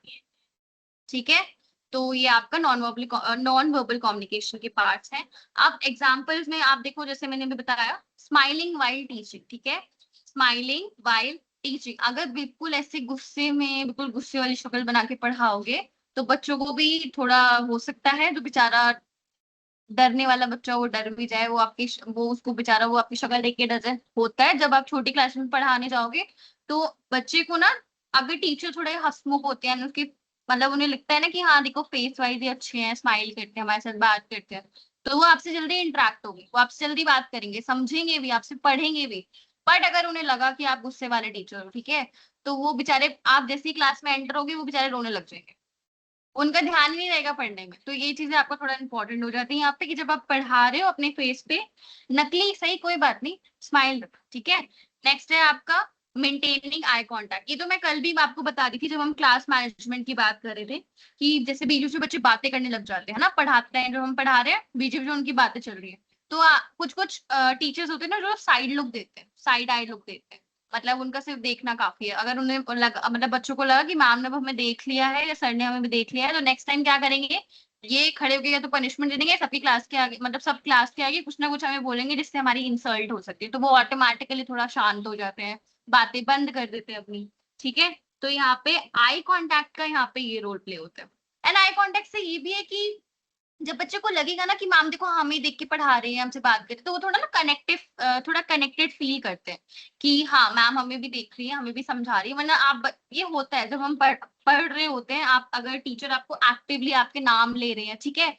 ठीक है, तो ये आपका नॉन वर्बल कम्युनिकेशन के पार्ट्स हैं। अब एग्जांपल्स में आप देखो, जैसे मैंने भी बताया, स्माइलिंग वाइल टीचिंग, ठीक है, स्माइलिंग वाइल टीचिंग, अगर बिल्कुल ऐसे गुस्से में बिल्कुल गुस्से वाली शक्ल बना के पढ़ाओगे तो बच्चों को भी थोड़ा हो सकता है, जो बेचारा डरने वाला बच्चा वो डर भी जाए, वो आपकी वो उसको बेचारा वो आपकी शक्ल देख के डर जाए, होता है जब आप छोटी क्लास में पढ़ाने जाओगे, तो बच्चे को ना, अगर टीचर थोड़े हंसमुख होते हैं, उसके मतलब उन्हें लगता है ना कि हाँ देखो फेस वाइज ही अच्छे हैं, स्माइल करते हैं, हमारे साथ बात करते हैं, तो वो आपसे जल्दी इंटरेक्ट होगी, वो आपसे जल्दी बात करेंगे, समझेंगे भी, आपसे पढ़ेंगे भी। बट अगर उन्हें लगा कि आप गुस्से वाले टीचर हो, ठीक है, तो वो बेचारे आप जैसी क्लास में एंटर होगी वो बेचारे रोने लग जाएंगे, उनका ध्यान ही नहीं रहेगा पढ़ने में, तो ये चीजें आपको थोड़ा इंपॉर्टेंट हो जाती है यहाँ पे कि जब आप पढ़ा रहे हो अपने फेस पे, नकली सही कोई बात नहीं, स्माइल रखो, ठीक है। नेक्स्ट है आपका मेंटेनिंग आई कांटेक्ट, ये तो मैं कल भी आपको बता दी थी जब हम क्लास मैनेजमेंट की बात कर रहे थे, कि जैसे बीच बीच में बच्चे बातें करने लग जाते हैं ना, पढ़ाते हैं, जब हम पढ़ा रहे हैं बीच बीच में उनकी बातें चल रही है, तो कुछ कुछ टीचर्स होते हैं ना जो साइड लुक देते हैं, साइड आई लुक देते हैं, मतलब उनका सिर्फ देखना काफी है, अगर उन्हें लगा, मतलब बच्चों को लगा कि मैम ने हमें देख लिया है या सर ने हमें भी देख लिया है, तो नेक्स्ट टाइम क्या करेंगे, ये खड़े होके या तो पनिशमेंट दे देंगे सबकी क्लास के आगे, मतलब सब क्लास के आगे कुछ ना कुछ हमें बोलेंगे जिससे हमारी इंसल्ट हो सकती है, तो वो ऑटोमेटिकली थोड़ा शांत हो जाते हैं, बातें बंद कर देते हैं अपनी, ठीक है, तो यहाँ पे आई कांटेक्ट का यहाँ पे ये रोल प्ले होता है। एंड आई कांटेक्ट से ये भी है कि जब बच्चे को लगेगा ना कि मैम देखो हमें देख के पढ़ा रहे हैं, हमसे बात कर रहे हैं, तो वो थोड़ा ना कनेक्टिव, थोड़ा कनेक्टेड फील करते हैं कि हाँ मैम हमें भी देख रही है, हमें भी समझा रही है, वरना ये होता है जब हम पढ़ रहे होते हैं, आप अगर टीचर आपको एक्टिवली आपके नाम ले रहे हैं, ठीक है,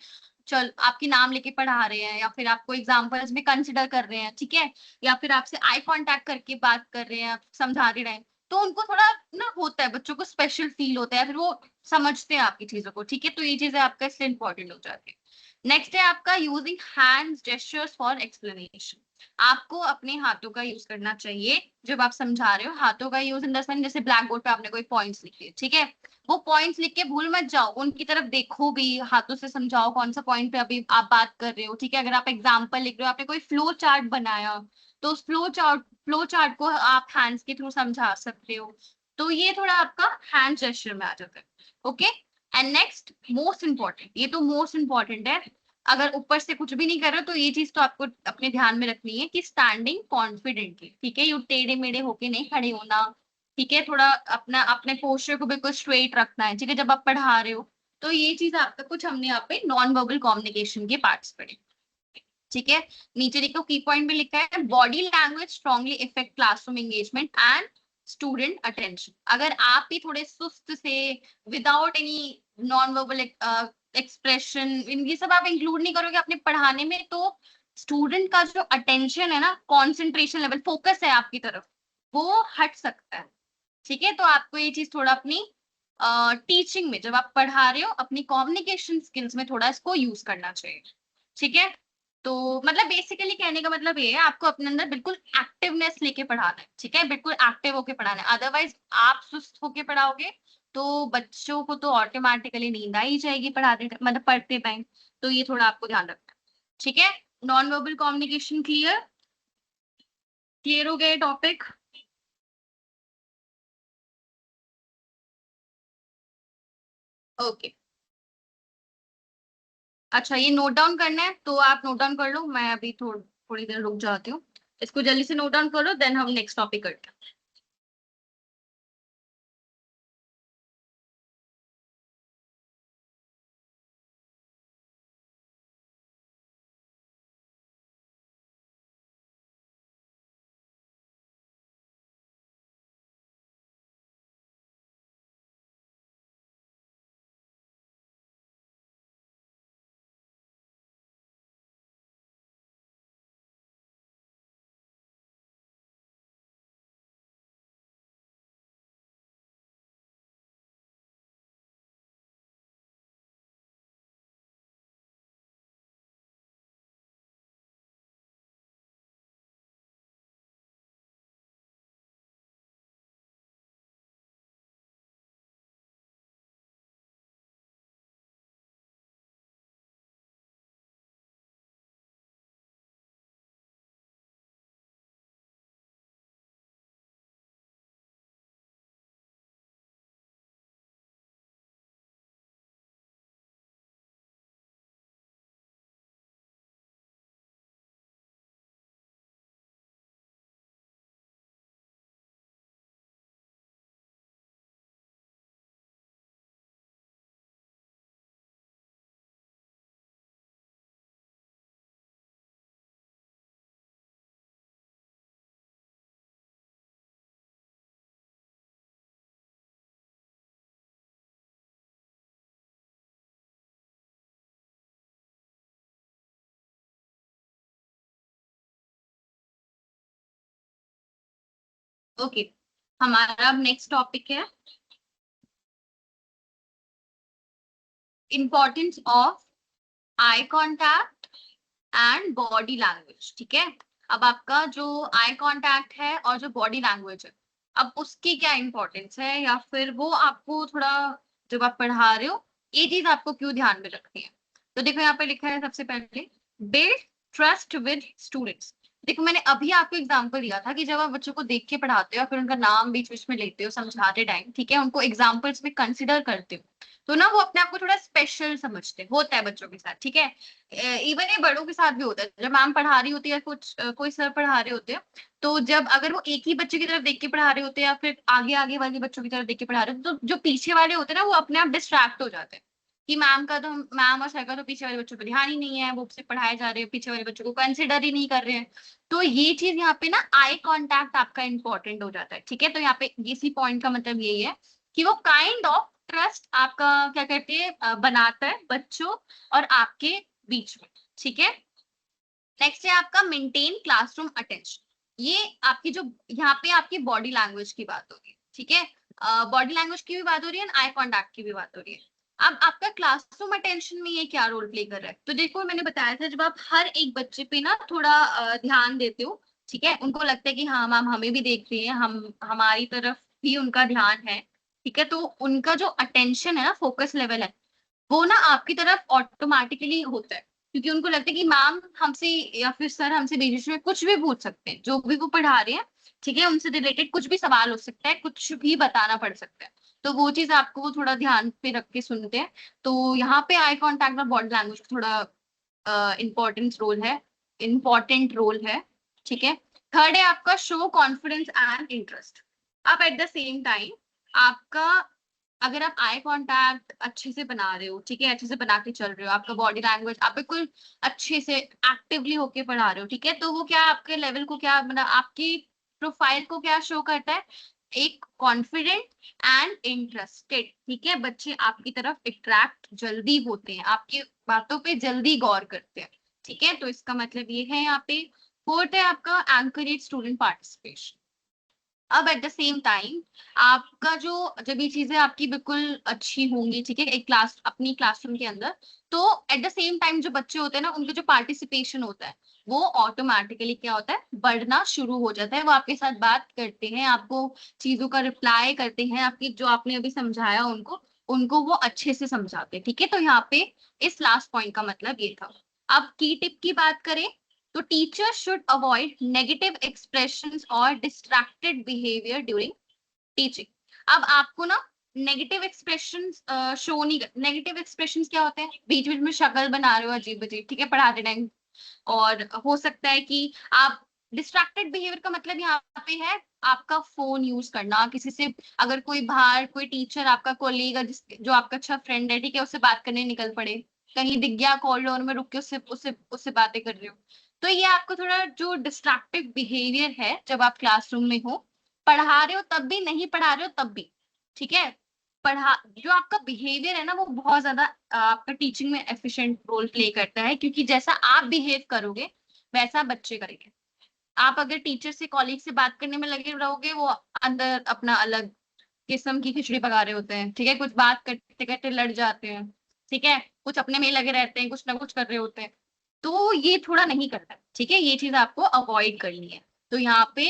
चल आपके नाम लेके पढ़ा रहे हैं, या फिर आपको एग्जाम्पल्स में कंसिडर कर रहे हैं, ठीक है, या फिर आपसे आई कांटेक्ट करके बात कर रहे हैं, आप समझा रहे हैं, तो उनको थोड़ा ना होता है, बच्चों को स्पेशल फील होता है, फिर वो समझते हैं आपकी चीजों को, ठीक है, तो ये चीजें आपका इसलिए इंपॉर्टेंट हो जाती है। नेक्स्ट है आपका using hands gestures for explanation, आपको अपने हाथों का यूज करना चाहिए जब आप समझा रहे हो, हाथों का यूज इन द सेंस जैसे ब्लैक बोर्ड पे आपने कोई पॉइंट्स लिखे, ठीक है, वो पॉइंट्स लिख के भूल मत जाओ, उनकी तरफ देखो भी, हाथों से समझाओ कौन सा पॉइंट पे अभी आप बात कर रहे हो, ठीक है, अगर आप एग्जाम्पल लिख रहे हो, आपने कोई फ्लो चार्ट बनाया, तो उस फ्लो चार्ट को आप हैंड्स के थ्रू समझा सकते हो, तो ये थोड़ा आपका हैंड जेस्चर में आ जाता है, okay. And next most important, ये तो मोस्ट इंपॉर्टेंट है, अगर ऊपर से कुछ भी नहीं कर रहे हो तो ये चीज तो आपको अपने ध्यान में रखनी है कि स्टैंडिंग कॉन्फिडेंटली, ठीक है, यू टेढ़े मेढ़े होके नहीं खड़े होना, ठीक है, थोड़ा अपना अपने पोस्चर को बिल्कुल स्ट्रेट रखना है, ठीक है, जब आप पढ़ा रहे हो, तो ये चीज आपका कुछ हमने यहाँ पे नॉन वर्बल कम्युनिकेशन के पार्ट्स पढ़े, ठीक है। नीचे देखो की पॉइंट में लिखा है body language strongly effect classroom engagement and student attention, अगर आप ही थोड़े सुस्त से without any non verbal expression, ये सब आप इंक्लूड नहीं करोगे अपने पढ़ाने में, तो स्टूडेंट का जो अटेंशन है ना, कॉन्सेंट्रेशन लेवल, फोकस है आपकी तरफ, वो हट सकता है, ठीक है, तो आपको ये चीज थोड़ा अपनी टीचिंग में जब आप पढ़ा रहे हो अपनी कम्युनिकेशन स्किल्स में थोड़ा इसको यूज करना चाहिए, ठीक है। तो मतलब बेसिकली कहने का मतलब ये है आपको अपने अंदर बिल्कुल एक्टिवनेस लेके पढ़ाना है, ठीक है, बिल्कुल एक्टिव होके पढ़ाना है, अदरवाइज आप सुस्त होके पढ़ाओगे तो बच्चों को तो ऑटोमेटिकली नींद आ ही जाएगी पढ़ाते मतलब पढ़ते टाइम, तो ये थोड़ा आपको ध्यान रखना है, ठीक है। Non verbal communication clear? Clear हो गया टॉपिक? ओके। अच्छा, ये नोट डाउन करना है तो आप नोट डाउन कर लो, मैं अभी थोड़ी देर रुक जाती हूँ। इसको जल्दी से नोट डाउन करो, देन हम नेक्स्ट टॉपिक करते हैं। ओके, हमारा अब नेक्स्ट टॉपिक है importance of eye contact and body language. ठीक है, अब आपका जो आई कांटेक्ट है और जो बॉडी लैंग्वेज है, अब उसकी क्या इंपॉर्टेंस है, या फिर वो आपको थोड़ा, जब आप पढ़ा रहे हो, ये चीज आपको क्यों ध्यान में रखनी है? तो देखो यहाँ पे लिखा है सबसे पहले, बिल्ड ट्रस्ट विद स्टूडेंट्स। देखो मैंने अभी आपको एग्जांपल दिया था कि जब आप बच्चों को देख के पढ़ाते हो, फिर उनका नाम बीच बीच में लेते हो समझाते टाइम, ठीक है, उनको एग्जाम्पल्स में कंसिडर करते हो, तो ना वो अपने आप को थोड़ा स्पेशल समझते हैं। होता है बच्चों के साथ, ठीक है, इवन ये बड़ों के साथ भी होता है। जब मैम पढ़ा रही होती है या कुछ कोई सर पढ़ा रहे होते हैं, तो जब अगर वो एक ही बच्चे की तरफ देख के पढ़ा रहे होते हैं या फिर आगे आगे वाले बच्चों की तरफ देख के पढ़ा रहे होते हैं, तो जो पीछे वाले होते हैं ना, वो अपने आप डिस्ट्रैक्ट हो जाते हैं कि मैम और सर का तो पीछे वाले बच्चों पर ध्यान ही नहीं है, वो सिर्फ पढ़ाए जा रहे हैं, पीछे वाले बच्चों को कंसिडर ही नहीं कर रहे हैं। तो ये चीज यहाँ पे ना आई कांटेक्ट आपका इंपॉर्टेंट हो जाता है। ठीक है, तो यहाँ पे इसी पॉइंट का मतलब यही है कि वो काइंड ऑफ ट्रस्ट आपका क्या कहते हैं बनाता है बच्चों और आपके बीच में। ठीक है, नेक्स्ट है आपका मेंटेन क्लासरूम अटेंशन। ये आपकी जो यहाँ पे आपकी बॉडी लैंग्वेज की बात हो रही है। ठीक है, बॉडी लैंग्वेज की भी बात हो रही है, आई कॉन्टैक्ट की भी बात हो रही है। अब आपका क्लासरूम अटेंशन में ये क्या रोल प्ले कर रहा है? तो देखो मैंने बताया था, जब आप हर एक बच्चे पे ना थोड़ा ध्यान देते हो, ठीक है, उनको लगता है कि हाँ मैम हमें भी देख रही है, हम हमारी तरफ भी उनका ध्यान है, ठीक है, तो उनका जो अटेंशन है ना, फोकस लेवल है, वो ना आपकी तरफ ऑटोमेटिकली होता है, क्योंकि उनको लगता है कि मैम हमसे या फिर सर हमसे बीच में कुछ भी पूछ सकते हैं, जो भी वो पढ़ा रहे हैं, ठीक है, उनसे रिलेटेड कुछ भी सवाल हो सकता है, कुछ भी बताना पड़ सकता है। तो वो चीज आपको वो थोड़ा ध्यान पे रख के सुनते हैं। तो यहाँ पे आई कॉन्टैक्ट और बॉडी लैंग्वेज का थोड़ा इम्पोर्टेंट रोल है। ठीक है, थर्ड है आपका शो कॉन्फिडेंस एंड इंटरेस्ट। अब एट द सेम टाइम आपका, अगर आप आई कांटेक्ट अच्छे से बना रहे हो, ठीक है, अच्छे से बना के चल रहे हो, आपका बॉडी लैंग्वेज आप बिल्कुल अच्छे से एक्टिवली होके पढ़ा रहे हो, ठीक है, तो वो क्या आपके लेवल को क्या मतलब आपकी प्रोफाइल को क्या शो करता है? एक कॉन्फिडेंट एंड इंटरेस्टेड। ठीक है, बच्चे आपकी तरफ अट्रैक्ट जल्दी होते हैं, आपकी बातों पे जल्दी गौर करते हैं। ठीक है, तो इसका मतलब ये है यहाँ पे। फोर्थ है आपका एंकरेज स्टूडेंट पार्टिसिपेशन। अब एट द सेम टाइम आपका जो, जब ये चीजें आपकी बिल्कुल अच्छी होंगी, ठीक है, एक क्लास अपनी क्लासरूम के अंदर, तो एट द सेम टाइम जो बच्चे होते हैं ना, उनका जो पार्टिसिपेशन होता है, वो ऑटोमेटिकली क्या होता है, बढ़ना शुरू हो जाता है। वो आपके साथ बात करते हैं, आपको चीजों का रिप्लाई करते हैं, आपकी जो आपने अभी समझाया उनको उनको वो अच्छे से समझाते हैं। ठीक है, तो यहाँ पे इस लास्ट पॉइंट का मतलब ये था। अब की टिप की बात करें तो teacher should avoid negative expressions और डिस्ट्रैक्टेड बिहेवियर ड्यूरिंग टीचिंग। अब आपको ना नेगेटिव एक्सप्रेशन शो नहीं, नेगेटिव एक्सप्रेशन क्या होते हैं, बीच बीच में शक्ल बना रहे हो अजीब अजीब, ठीक है, पढ़ाते टाइम। और हो सकता है कि आप डिस्ट्रैक्टेड बिहेवियर का मतलब यहाँ पे है आपका फोन यूज करना किसी से, अगर कोई बाहर कोई टीचर आपका कोलीग जिस जो आपका अच्छा फ्रेंड है, ठीक है, उससे बात करने निकल पड़े, कहीं दिख गया कॉरिडोर में रुक के उससे उससे उससे बातें कर रहे हो, तो ये आपको थोड़ा जो डिस्ट्रैक्टिव बिहेवियर है जब आप क्लासरूम में हो, पढ़ा रहे हो तब भी, नहीं पढ़ा रहे हो तब भी, ठीक है, पढ़ा जो आपका बिहेवियर है ना वो बहुत ज्यादा आपका टीचिंग में एफिशिएंट रोल प्ले करता है, क्योंकि जैसा आप बिहेव करोगे वैसा बच्चे करेंगे। आप अगर टीचर से कॉलीग से बात करने में लगे रहोगे, वो अंदर अपना अलग किस्म की खिचड़ी पका रहे होते हैं, ठीक है, कुछ बात करते करते लड़ जाते हैं, ठीक है, कुछ अपने में ही लगे रहते हैं, कुछ ना कुछ कर रहे होते हैं, तो ये थोड़ा नहीं करता, ठीक है, ये चीज आपको अवॉइड करनी है। तो यहाँ पे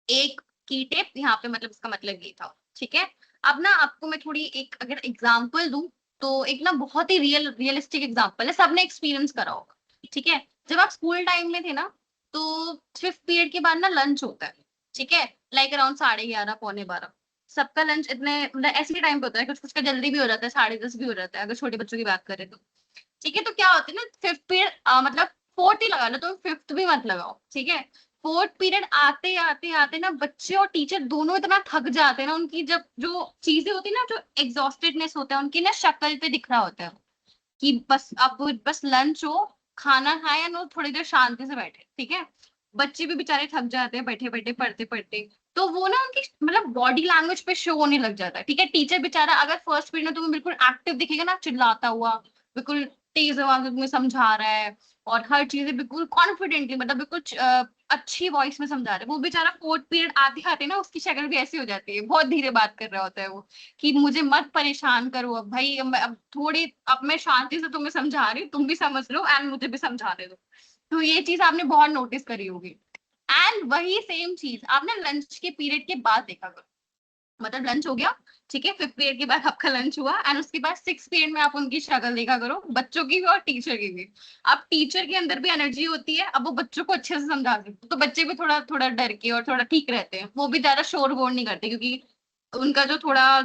एक की टिप यहाँ पे मतलब इसका मतलब ये था, ठीक है। अब ना आपको मैं थोड़ी एक अगर एग्जांपल दूं, तो एक ना बहुत ही रियलिस्टिक एग्जांपल है, सबने एक्सपीरियंस करा होगा, ठीक है। जब आप स्कूल टाइम में थे ना, तो फिफ्थ पीरियड के बाद ना लंच होता है, ठीक है, लाइक अराउंड 11:30 11:45, सबका लंच इतने मतलब ऐसे टाइम पे होता है, कुछ कुछ का जल्दी भी हो जाता है, 10:30 भी हो जाता है अगर छोटे बच्चों की बात करें तो, ठीक है। तो क्या होता है ना, फिफ्थ पीरियड मतलब फोर्थ ही लगा लो, तो फिफ्थ भी मत लगाओ, ठीक है। फोर्थ पीरियड आते आते आते ना बच्चे और टीचर दोनों इतना थक जाते हैं ना, उनकी जब जो चीजें होती है ना, जो एग्जॉस्टेडनेस होता है उनकी ना शक्ल पे दिख रहा होता है कि बस अब बस लंच हो, खाना खाए और थोड़ी देर शांति से बैठे, ठीक है। बच्चे भी बेचारे थक जाते हैं बैठे बैठे पढ़ते पढ़ते, तो वो ना उनकी मतलब बॉडी लैंग्वेज पे शो होने लग जाता है, ठीक है। टीचर बेचारा अगर फर्स्ट पीरियड में तुम्हें बिल्कुल एक्टिव दिखेगा ना, चिल्लाता हुआ, बिल्कुल तेज आवाज में तुम्हें समझा रहा है, और हर चीजें बिल्कुल कॉन्फिडेंटली मतलब बिल्कुल अच्छी वॉइस में समझा रहा है, वो बेचारा फोर्थ पीरियड आते आते ना उसकी शक्ल भी ऐसी हो जाती है, बहुत धीरे बात कर रहा होता है वो, कि मुझे मत परेशान करो अब भाई, अब थोड़ी अब मैं शांति से तुम्हें समझा रही हूँ, तुम भी समझ लो एंड मुझे भी समझाने दो। तो ये चीज आपने बहुत नोटिस करी होगी। एंड वही सेम चीज आपने लंच के पीरियड के बाद देखा करो, मतलब लंच हो गया, ठीक है, फिफ्थ पीरियड के बाद आपका लंच हुआ एंड उसके बाद सिक्स पीरियड में आप उनकी शक्ल देखा करो, बच्चों की भी और टीचर की भी। अब टीचर के अंदर भी एनर्जी होती है, अब वो बच्चों को अच्छे से समझा सकते, तो बच्चे भी थोड़ा थोड़ा डर के और थोड़ा ठीक रहते हैं, वो भी ज्यादा शोर वोर नहीं करते, क्योंकि उनका जो थोड़ा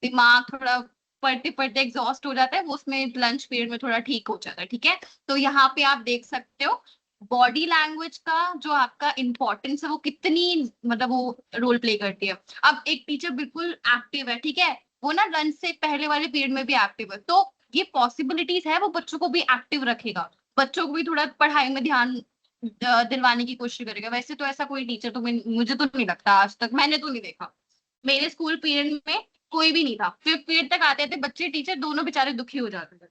दिमाग थोड़ा पढ़ते पढ़ते एग्जॉस्ट हो जाता है, वो उसमें लंच पीरियड में थोड़ा ठीक हो जाता है, ठीक है। तो यहाँ पे आप देख सकते हो बॉडी लैंग्वेज का जो आपका इंपॉर्टेंस है वो कितनी मतलब वो रोल प्ले करती है। अब एक टीचर बिल्कुल एक्टिव है, ठीक है, वो ना लंच से पहले वाले पीरियड में भी एक्टिव है, तो ये पॉसिबिलिटीज है वो बच्चों को भी एक्टिव रखेगा, बच्चों को भी थोड़ा पढ़ाई में ध्यान दिलवाने की कोशिश करेगा। वैसे तो ऐसा कोई टीचर तो मुझे तो नहीं लगता, आज तक मैंने तो नहीं देखा मेरे स्कूल पीरियड में कोई भी नहीं था, फिफ्थ पीरियड तक आते थे बच्चे टीचर दोनों बेचारे दुखी हो जाते थे,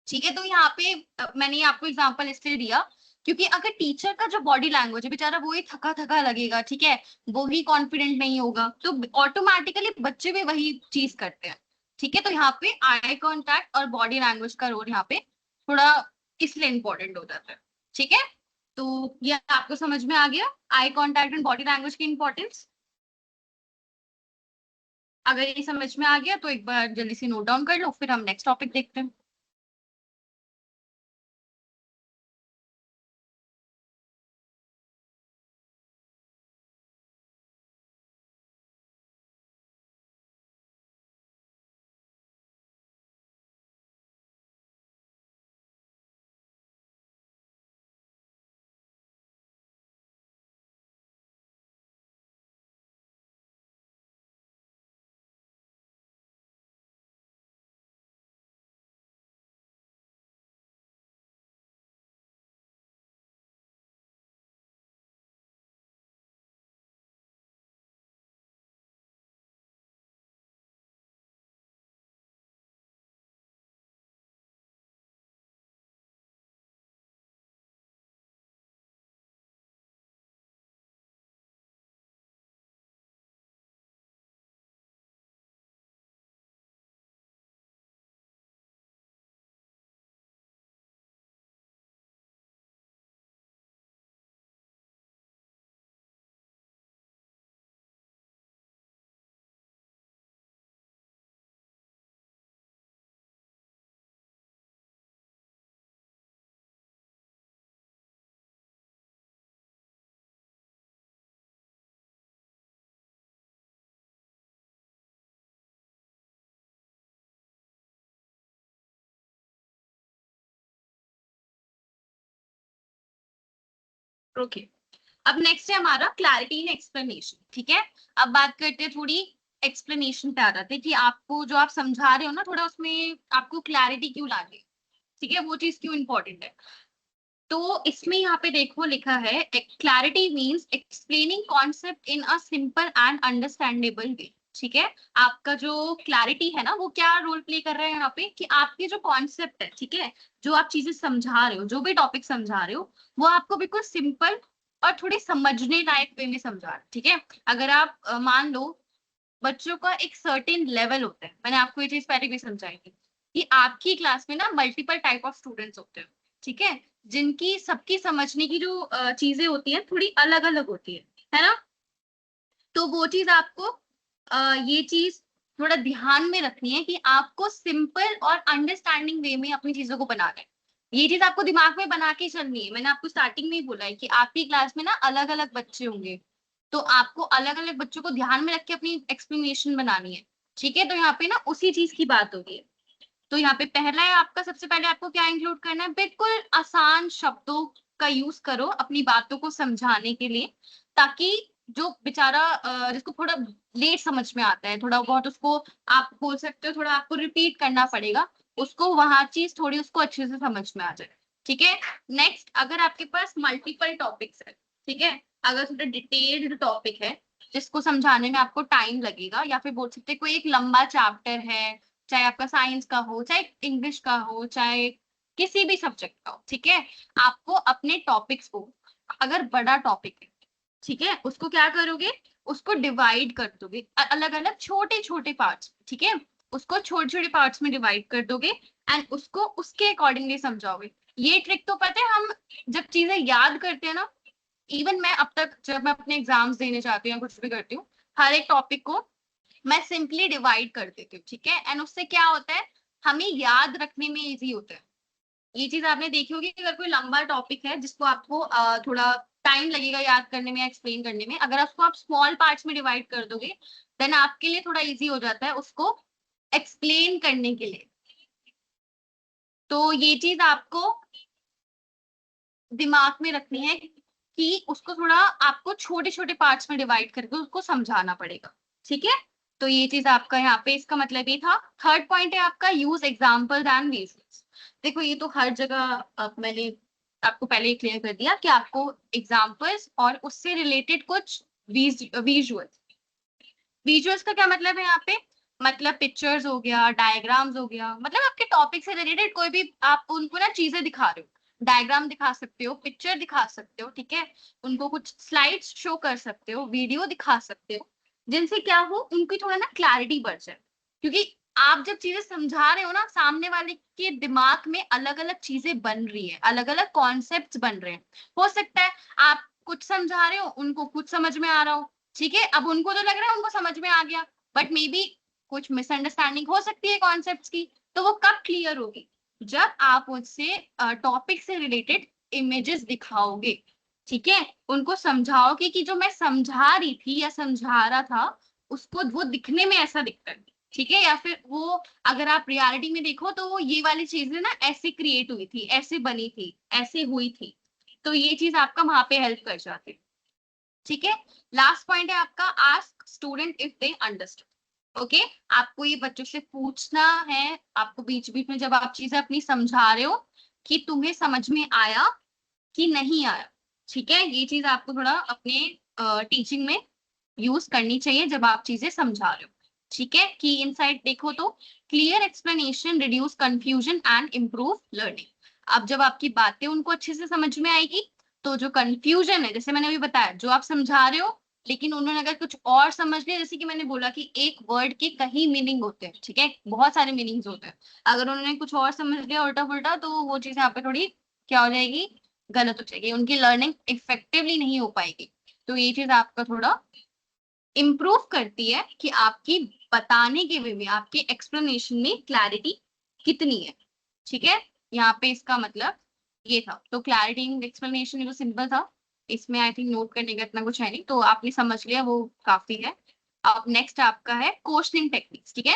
ठीक है। तो यहाँ पे मैंने ये आपको एग्जांपल इसलिए दिया क्योंकि अगर टीचर का जो बॉडी लैंग्वेज है बेचारा वो ही थका थका लगेगा, ठीक है, वो ही कॉन्फिडेंट नहीं होगा, तो ऑटोमेटिकली बच्चे भी वही चीज करते हैं, ठीक है। तो यहाँ पे आई कांटेक्ट और बॉडी लैंग्वेज का रोल यहाँ पे थोड़ा इसलिए इंपॉर्टेंट हो जाता है, ठीक है। तो ये आपको समझ में आ गया eye contact and body language की इंपॉर्टेंस। अगर ये समझ में आ गया तो एक बार जल्दी से नोट डाउन कर लो, फिर हम नेक्स्ट टॉपिक देखते हैं। ओके, अब नेक्स्ट है हमारा क्लैरिटी इन एक्सप्लेनेशन। ठीक है, अब बात करते हैं थोड़ी एक्सप्लेनेशन पे आ जाते हैं कि आपको जो आप समझा रहे हो ना, थोड़ा उसमें आपको क्लैरिटी क्यों लानी, ठीक है, वो चीज क्यों इंपॉर्टेंट है। तो इसमें यहाँ पे देखो लिखा है, clarity means explaining concept in a simple and understandable way. ठीक है, आपका जो क्लैरिटी है ना, वो क्या रोल प्ले कर रहा है यहाँ पे, कि आपके जो कॉन्सेप्ट है, ठीक है, जो आप चीजें समझा रहे हो, जो भी टॉपिक समझा रहे हो, वो आपको बिल्कुल सिंपल और थोड़ी समझने लायक वे में समझा रहे हैं। ठीक है, अगर आप मान लो बच्चों का एक सर्टेन लेवल होता है, मैंने आपको ये चीज पहले भी समझाई थी कि आपकी क्लास में ना मल्टीपल टाइप ऑफ स्टूडेंट्स होते हैं, ठीक है, जिनकी सबकी समझने की जो चीजें होती हैं थोड़ी अलग अलग होती है ना। तो वो चीज आपको ये चीज थोड़ा ध्यान में रखनी है कि आपको सिंपल और अंडरस्टैंडिंग वे में अपनी चीजों को बनाना है। ये चीज आपको दिमाग में बना के चलनी है। मैंने आपको स्टार्टिंग में ही बोला है कि आपकी क्लास में ना अलग अलग बच्चे होंगे, तो आपको अलग अलग बच्चों को ध्यान में रख के अपनी एक्सप्लेनेशन बनानी है। ठीक है, तो यहाँ पे ना उसी चीज की बात होगी। तो यहाँ पे पहला है आपका, सबसे पहले आपको क्या इंक्लूड करना है, बिल्कुल आसान शब्दों का यूज करो अपनी बातों को समझाने के लिए, ताकि जो बेचारा जिसको थोड़ा लेट समझ में आता है, थोड़ा बहुत उसको आप बोल सकते हो, थोड़ा आपको रिपीट करना पड़ेगा, उसको वहां चीज थोड़ी उसको अच्छे से समझ में आ जाए। ठीक है, नेक्स्ट, अगर आपके पास मल्टीपल टॉपिक्स है, ठीक है, अगर थोड़ा डिटेल्ड टॉपिक है जिसको समझाने में आपको टाइम लगेगा, या फिर बोल सकते हैं कोई एक लंबा चैप्टर है, चाहे आपका साइंस का हो, चाहे इंग्लिश का हो, चाहे किसी भी सब्जेक्ट का हो, ठीक है, आपको अपने टॉपिक्स को, अगर बड़ा टॉपिक है, ठीक है, उसको क्या करोगे, उसको डिवाइड कर दोगे अलग अलग छोटे छोटे पार्ट्स, ठीक है, उसको छोटे छोटे पार्ट्स में डिवाइड कर दोगे एंड उसको उसके अकॉर्डिंगली समझाओगे। ये ट्रिक तो पता है, हम जब चीजें याद करते हैं ना, इवन मैं अब तक जब मैं अपने एग्जाम्स देने जाती हूँ या कुछ भी करती हूँ, हर एक टॉपिक को मैं सिंपली डिवाइड कर देती हूँ, ठीक है, एंड उससे क्या होता है, हमें याद रखने में इजी होता है। ये चीज आपने देखी होगी कि अगर कोई लंबा टॉपिक है जिसको आपको थोड़ा टाइम लगेगा याद करने में, एक्सप्लेन करने में, अगर उसको आप स्मॉल पार्ट्स में डिवाइड कर दोगे, देन आपके लिए थोड़ा इजी हो जाता है उसको एक्सप्लेन करने के लिए। तो ये चीज आपको दिमाग में रखनी है कि उसको थोड़ा आपको छोटे छोटे पार्ट्स में डिवाइड करके उसको समझाना पड़ेगा। ठीक है, तो ये चीज आपका यहाँ पे इसका मतलब ये था। थर्ड पॉइंट है आपका, यूज एग्जाम्पल्स एंड विजुअल्स। देखो ये तो हर जगह मैंने आपको पहले ही क्लियर कर दिया कि आपको एग्जाम्पल्स और उससे रिलेटेड कुछ विजुअल्स। विजुअल्स का क्या मतलब है यहाँ पे, मतलब पिक्चर्स हो गया, डायग्राम्स हो गया, मतलब आपके टॉपिक से रिलेटेड कोई भी आप उनको ना चीजें दिखा रहे हो, डायग्राम दिखा सकते हो, पिक्चर दिखा सकते हो, ठीक है, उनको कुछ स्लाइड्स शो कर सकते हो, वीडियो दिखा सकते हो, जिनसे क्या हो, उनकी थोड़ा ना क्लैरिटी बढ़ जाए। क्योंकि आप जब चीजें समझा रहे हो ना, सामने वाले के दिमाग में अलग अलग चीजें बन रही है, अलग अलग कॉन्सेप्ट बन रहे हैं। हो सकता है आप कुछ समझा रहे हो, उनको कुछ समझ में आ रहा हो, ठीक है, अब उनको तो लग रहा है उनको समझ में आ गया, बट मे बी कुछ मिसअंडरस्टैंडिंग हो सकती है कॉन्सेप्ट्स की। तो वो कब क्लियर होगी, जब आप उससे टॉपिक से रिलेटेड इमेजेस दिखाओगे, ठीक है, उनको समझाओगे कि जो मैं समझा रही थी या समझा रहा था, उसको वो दिखने में ऐसा दिखता है, ठीक है, या फिर वो अगर आप रियलिटी में देखो तो वो ये वाली चीजें ना ऐसे क्रिएट हुई थी, ऐसे बनी थी, ऐसे हुई थी। तो ये चीज आपका वहां पे हेल्प कर जाती है। ठीक है, लास्ट पॉइंट है आपका, ask student if they understand. Okay, आपको ये बच्चों से पूछना है, आपको बीच बीच में जब आप चीजें अपनी समझा रहे हो, कि तुम्हें समझ में आया कि नहीं आया। ठीक है, ये चीज आपको थोड़ा अपने टीचिंग में यूज करनी चाहिए जब आप चीजें समझा रहे हो। ठीक है, की इनसाइट देखो तो, clear explanation reduce confusion and improve learning. अब जब आपकी बातें उनको अच्छे से समझ में आएगी, तो जो कंफ्यूजन है, जैसे मैंने अभी बताया, जो आप समझा रहे हो लेकिन उन्होंने अगर कुछ और समझ लिया, जैसे कि मैंने बोला कि एक वर्ड के कई मीनिंग होते हैं, ठीक है, बहुत सारे मीनिंग्स होते हैं, अगर उन्होंने कुछ और समझ लिया उल्टा पुल्टा, तो वो चीज यहाँ पे थोड़ी क्या हो जाएगी, गलत हो जाएगी, उनकी लर्निंग इफेक्टिवली नहीं हो पाएगी। तो ये चीज आपका थोड़ा इम्प्रूव करती है कि आपकी बताने के वे में, आपके एक्सप्लेनेशन में क्लैरिटी कितनी है। ठीक है, यहाँ पे इसका मतलब ये था। तो क्लैरिटी इन एक्सप्लेनेशन जो सिंपल था, इसमें आई थिंक नोट करने का इतना कुछ है नहीं, तो आपने समझ लिया, वो काफी है। अब नेक्स्ट आपका है क्वेश्चनिंग टेक्निक्स। ठीक है,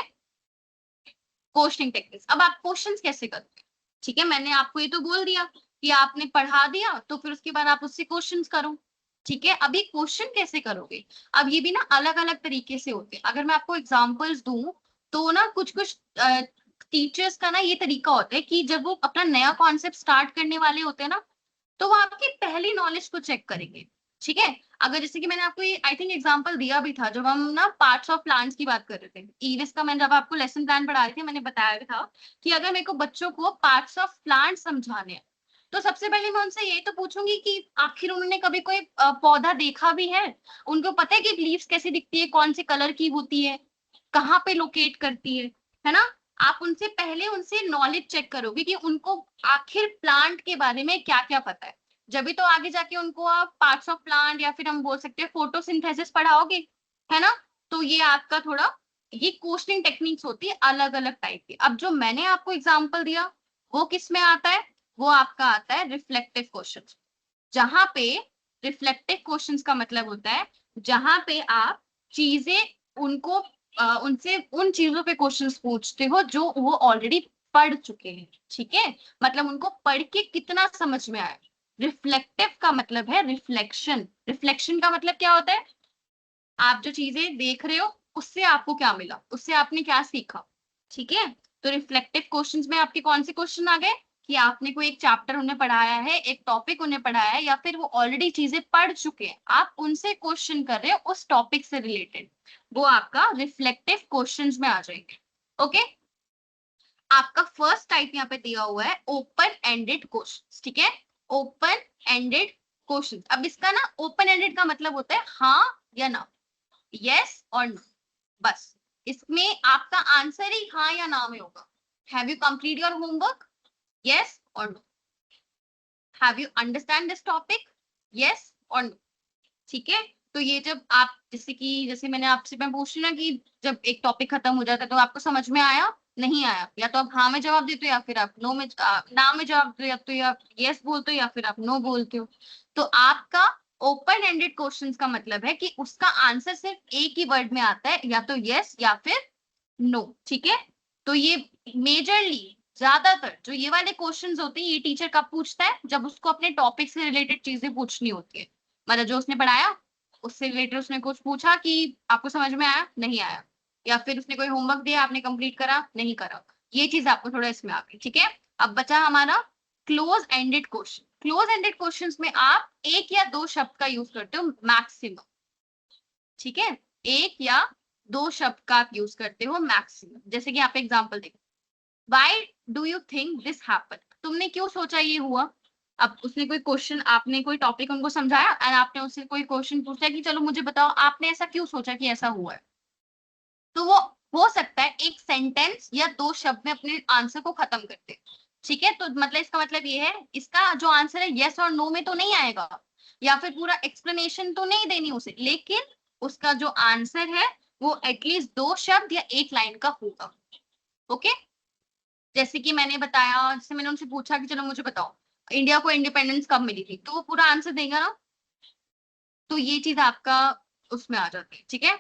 क्वेश्चनिंग टेक्निक्स, अब आप क्वेश्चंस कैसे करते हैं। ठीक है, मैंने आपको ये तो बोल दिया कि आपने पढ़ा दिया तो फिर उसके बाद आप उससे क्वेश्चंस करो। ठीक है, अभी क्वेश्चन कैसे करोगे, अब ये भी ना अलग अलग तरीके से होते हैं। अगर मैं आपको एग्जांपल्स दूं तो ना कुछ कुछ टीचर्स का ना ये तरीका होता है कि जब वो अपना नया कॉन्सेप्ट स्टार्ट करने वाले होते हैं ना, तो वो आपकी पहली नॉलेज को चेक करेंगे। ठीक है, अगर जैसे कि मैंने आपको ये आई थिंक एग्जांपल दिया भी था जब हम ना पार्ट्स ऑफ प्लांट्स की बात कर रहे थे ईवीएस का, मैंने जब आपको लेसन प्लान पढ़ा रही थी मैंने बताया भी था कि अगर मेरे को बच्चों को पार्ट्स ऑफ प्लांट समझाने हैं तो सबसे पहले मैं उनसे यही तो पूछूंगी कि आखिर उन्होंने कभी कोई पौधा देखा भी है, उनको पता है कि लीव्स कैसी दिखती है, कौन से कलर की होती है, कहाँ पे लोकेट करती है ना। आप उनसे पहले उनसे नॉलेज चेक करोगे कि उनको आखिर प्लांट के बारे में क्या क्या पता है, जब भी तो आगे जाके उनको आप पार्ट्स ऑफ प्लांट या फिर हम बोल सकते हैं फोटोसिंथेसिस पढ़ाओगे, है ना। तो ये आपका थोड़ा ये क्वेश्चनिंग टेक्निक्स होती है अलग अलग टाइप की। अब जो मैंने आपको एग्जांपल दिया वो किस में आता है, वो आपका आता है रिफ्लेक्टिव क्वेश्चंस, जहां पे रिफ्लेक्टिव क्वेश्चंस का मतलब होता है जहां पे आप चीजें उनको उनसे उन चीजों पे क्वेश्चंस पूछते हो जो वो ऑलरेडी पढ़ चुके हैं। ठीक है, मतलब उनको पढ़ के कितना समझ में आया। रिफ्लेक्टिव का मतलब है रिफ्लेक्शन, रिफ्लेक्शन का मतलब क्या होता है, आप जो चीजें देख रहे हो उससे आपको क्या मिला, उससे आपने क्या सीखा। ठीक है, तो रिफ्लेक्टिव क्वेश्चंस में आपके कौन से क्वेश्चन आ गए कि आपने कोई एक चैप्टर उन्हें पढ़ाया है, एक टॉपिक उन्हें पढ़ाया है, या फिर वो ऑलरेडी चीजें पढ़ चुके हैं, आप उनसे क्वेश्चन कर रहे हो उस टॉपिक से रिलेटेड, वो आपका रिफ्लेक्टिव क्वेश्चंस में आ जाएंगे। ओके, आपका फर्स्ट टाइप यहाँ पे दिया हुआ है ओपन एंडेड क्वेश्चन। ठीक है, ओपन एंडेड क्वेश्चन। अब इसका ना ओपन एंडेड का मतलब होता है हाँ या ना, यस और नो, बस इसमें आपका आंसर ही हाँ या ना में होगा। Have you complete your homework, yes और no, have you understand this topic, yes और नो। ठीक है, तो ये जब आप जैसे मैंने आपसे मैं पूछ रही ना कि जब एक टॉपिक खत्म हो जाता है तो आपको समझ में आया नहीं आया, या तो आप हाँ में जवाब देते हो या फिर आप नो में ना में जवाब देते हो, या तो आप यस बोलते हो या फिर आप नो बोलते हो। तो आपका ओपन एंडेड क्वेश्चंस का मतलब है कि उसका आंसर सिर्फ एक ही वर्ड में आता है, या तो यस या फिर नो। ठीक है, तो ये मेजरली ज्यादातर जो ये वाले क्वेश्चंस होते हैं ये टीचर कब पूछता है, जब उसको अपने टॉपिक से रिलेटेड चीजें पूछनी होती है, मतलब जो उसने पढ़ाया उससे रिलेटेड उसने कुछ पूछा कि आपको समझ में आया नहीं आया, या फिर उसने कोई होमवर्क दिया आपने कंप्लीट करा नहीं करा, ये चीज आपको थोड़ा इसमें आ गई। ठीक है, अब बचा हमारा close ended question. Close ended questions में आप एक या दो शब्द का यूज करते हो मैक्सिमम। ठीक है, एक या दो शब्द का आप यूज करते हो मैक्सिमम। जैसे कि आप एग्जांपल देखो, why do you think this happen, तुमने क्यों सोचा ये हुआ। अब उसने कोई क्वेश्चन, आपने कोई टॉपिक उनको समझाया एंड आपने उससे कोई क्वेश्चन पूछा कि चलो मुझे बताओ आपने ऐसा क्यों सोचा कि ऐसा हुआ है, तो वो हो सकता है एक सेंटेंस या दो शब्द में अपने आंसर को खत्म करते। ठीक है, तो मतलब इसका मतलब ये है इसका जो आंसर है यस और नो में तो नहीं आएगा, या फिर पूरा एक्सप्लेनेशन तो नहीं देनी उसे, लेकिन उसका जो आंसर है वो एटलीस्ट दो शब्द या एक लाइन का होगा। ओके, जैसे कि मैंने बताया, जैसे मैंने उनसे पूछा कि चलो मुझे बताओ इंडिया को इंडिपेंडेंस कब मिली थी, तो वो पूरा आंसर देगा ना, तो ये चीज आपका उसमें आ जाती है। ठीक है,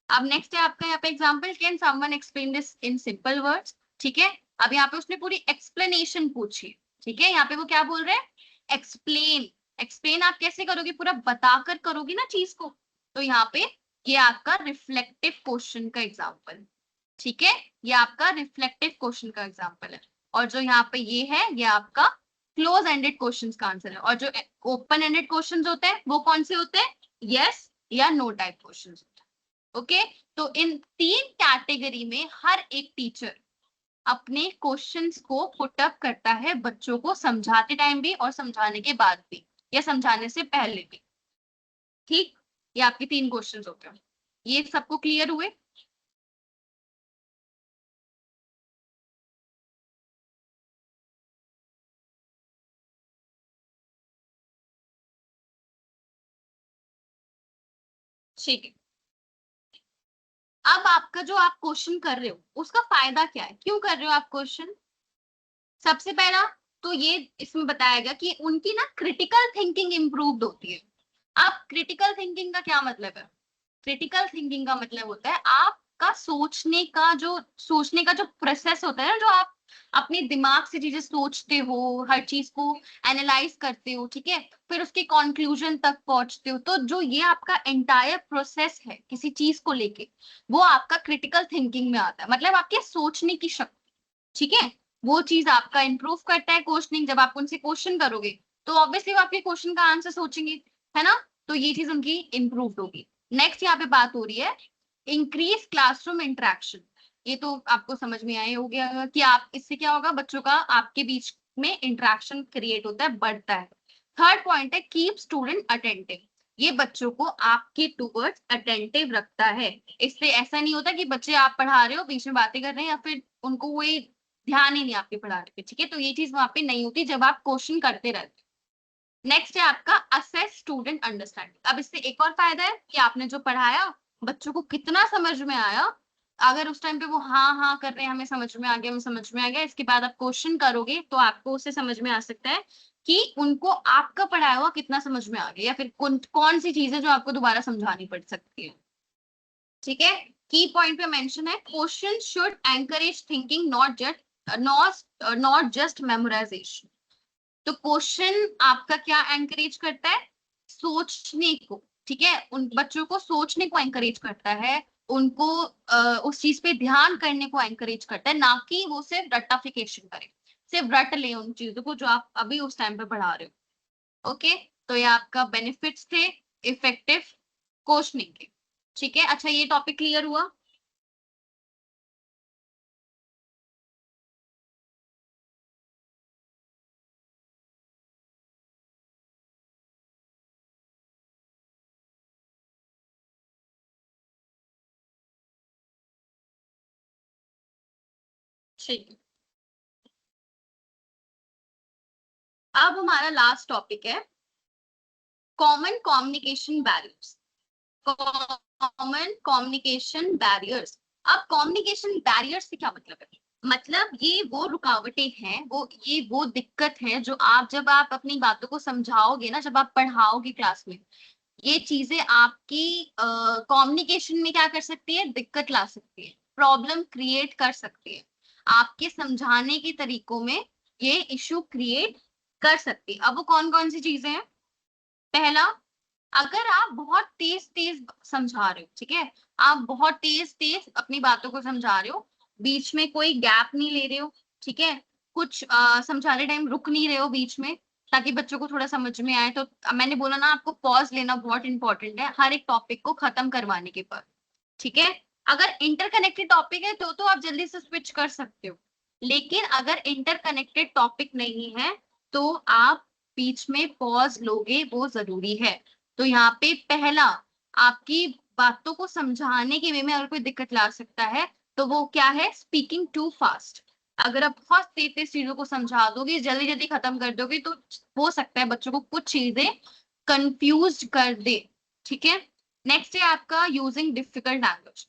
अब नेक्स्ट है आपका यहाँ पे example, can someone explain this in simple words. ठीक है, अब यहाँ पे उसने पूरी एक्सप्लेनेशन पूछी। ठीक है, यहाँ पे वो क्या बोल रहे हैं, एक्सप्लेन। एक्सप्लेन आप कैसे करोगे, पूरा बताकर करोगे ना चीज को, तो यहाँ पे ये आपका रिफ्लेक्टिव क्वेश्चन का एग्जाम्पल। ठीक है, ये आपका रिफ्लेक्टिव क्वेश्चन का एग्जांपल है। और जो यहाँ पे ये है ये आपका क्लोज एंडेड क्वेश्चंस का आंसर है। और जो ओपन एंडेड क्वेश्चंस होते हैं वो कौन से होते हैं, यस या नो टाइप क्वेश्चंस होते हैं। ओके, तो इन तीन कैटेगरी में हर एक टीचर अपने क्वेश्चंस को पुट अप करता है बच्चों को समझाते टाइम भी और समझाने के बाद भी, या समझाने से पहले भी। ठीक, ये आपके तीन क्वेश्चंस होते हैं, ये सबको क्लियर हुए। ठीक है, अब आपका जो आप क्वेश्चन कर रहे हो उसका फायदा क्या है, क्यों कर रहे हो आप क्वेश्चन। सबसे पहला तो ये इसमें बताया गया कि उनकी ना क्रिटिकल थिंकिंग इंप्रूव्ड होती है। अब क्रिटिकल थिंकिंग का क्या मतलब है, क्रिटिकल थिंकिंग का मतलब होता है आपका सोचने का जो प्रोसेस होता है ना, जो आप अपने दिमाग से चीजें सोचते हो, हर चीज को एनालाइज करते हो, ठीक है, फिर उसके कंक्लूजन तक पहुंचते हो, तो जो ये आपका एंटायर प्रोसेस है किसी चीज को लेके, वो आपका क्रिटिकल थिंकिंग में आता है, मतलब आपके सोचने की शक्ति, ठीक है, वो चीज आपका इंप्रूव करता है क्वेश्चनिंग। जब आप उनसे क्वेश्चन करोगे तो ऑब्वियसली वो आपके क्वेश्चन का आंसर सोचेंगे, है ना, तो ये चीज उनकी इंप्रूव होगी। नेक्स्ट यहाँ पे बात हो रही है इंक्रीज क्लासरूम इंटरेक्शन। ये तो आपको समझ में आया हो गया कि आप इससे क्या होगा, बच्चों का आपके बीच में इंटरेक्शन क्रिएट होता है, बढ़ता है। थर्ड पॉइंट है कीप स्टूडेंट अटेंटिव। ये बच्चों को आपके टूवर्ड्स अटेंटिव रखता है। इससे ऐसा नहीं होता कि बच्चे आप पढ़ा रहे हो बीच में बातें कर रहे हैं या फिर उनको कोई ध्यान ही नहीं आपके पढ़ाने पे, ठीक है, तो ये चीज वहां पे नहीं होती जब आप क्वेश्चन करते रहते हो। नेक्स्ट है आपका असेस स्टूडेंट अंडरस्टैंडिंग। अब इससे एक और फायदा है कि आपने जो पढ़ाया बच्चों को कितना समझ में आया। अगर उस टाइम पे वो हाँ हाँ कर रहे हैं, हमें समझ में आ गया, हमें समझ में आ गया, इसके बाद आप क्वेश्चन करोगे तो आपको उससे समझ में आ सकता है कि उनको आपका पढ़ाया हुआ कितना समझ में आ गया, या फिर कौन सी चीज है जो आपको दोबारा समझानी पड़ सकती है, ठीक है। की पॉइंट पे मेंशन है question should encourage thinking, not just memorisation. तो क्वेश्चन आपका क्या एंकरेज करता है, सोचने को, ठीक है, उन बच्चों को सोचने को एंकरेज करता है, उनको उस चीज पे ध्यान करने को एंकरेज करता है, ना कि वो सिर्फ रट्टाफिकेशन करे, सिर्फ रट ले उन चीजों को जो आप अभी उस टाइम पे पढ़ा रहे हो। ओके, तो ये आपका बेनिफिट्स थे इफेक्टिव क्वेश्चनिंग के, ठीक है। अच्छा, ये टॉपिक क्लियर हुआ। ठीक है, अब हमारा लास्ट टॉपिक है common communication barriers. Common communication barriers. अब कम्युनिकेशन बैरियर्स से क्या मतलब है, मतलब ये वो रुकावटें हैं, वो ये वो दिक्कत है जो आप जब आप अपनी बातों को समझाओगे ना, जब आप पढ़ाओगे क्लास में, ये चीजें आपकी कम्युनिकेशन में क्या कर सकती है, दिक्कत ला सकती है, प्रॉब्लम क्रिएट कर सकती है, आपके समझाने के तरीकों में ये इशू क्रिएट कर सकती है। अब वो कौन कौन सी चीजें हैं। पहला, अगर आप बहुत तेज तेज समझा रहे हो, ठीक है, आप बहुत तेज तेज अपनी बातों को समझा रहे हो, बीच में कोई गैप नहीं ले रहे हो, ठीक है, कुछ समझाने टाइम रुक नहीं रहे हो बीच में, ताकि बच्चों को थोड़ा समझ में आए, तो मैंने बोला ना आपको पॉज लेना बहुत इंपॉर्टेंट है हर एक टॉपिक को खत्म करवाने के बाद, ठीक है। अगर इंटरकनेक्टेड टॉपिक है तो आप जल्दी से स्विच कर सकते हो, लेकिन अगर इंटरकनेक्टेड टॉपिक नहीं है तो आप बीच में पॉज लोगे, वो जरूरी है। तो यहाँ पे पहला, आपकी बातों को समझाने के वे में अगर कोई दिक्कत ला सकता है तो वो क्या है, स्पीकिंग टू फास्ट। अगर आप बहुत तेज तेज चीजों को समझा दोगे, जल्दी जल्दी खत्म कर दोगे, तो हो सकता है बच्चों को कुछ चीजें कंफ्यूज कर दे, ठीक है। नेक्स्ट है आपका यूजिंग डिफिकल्ट लैंग्वेज।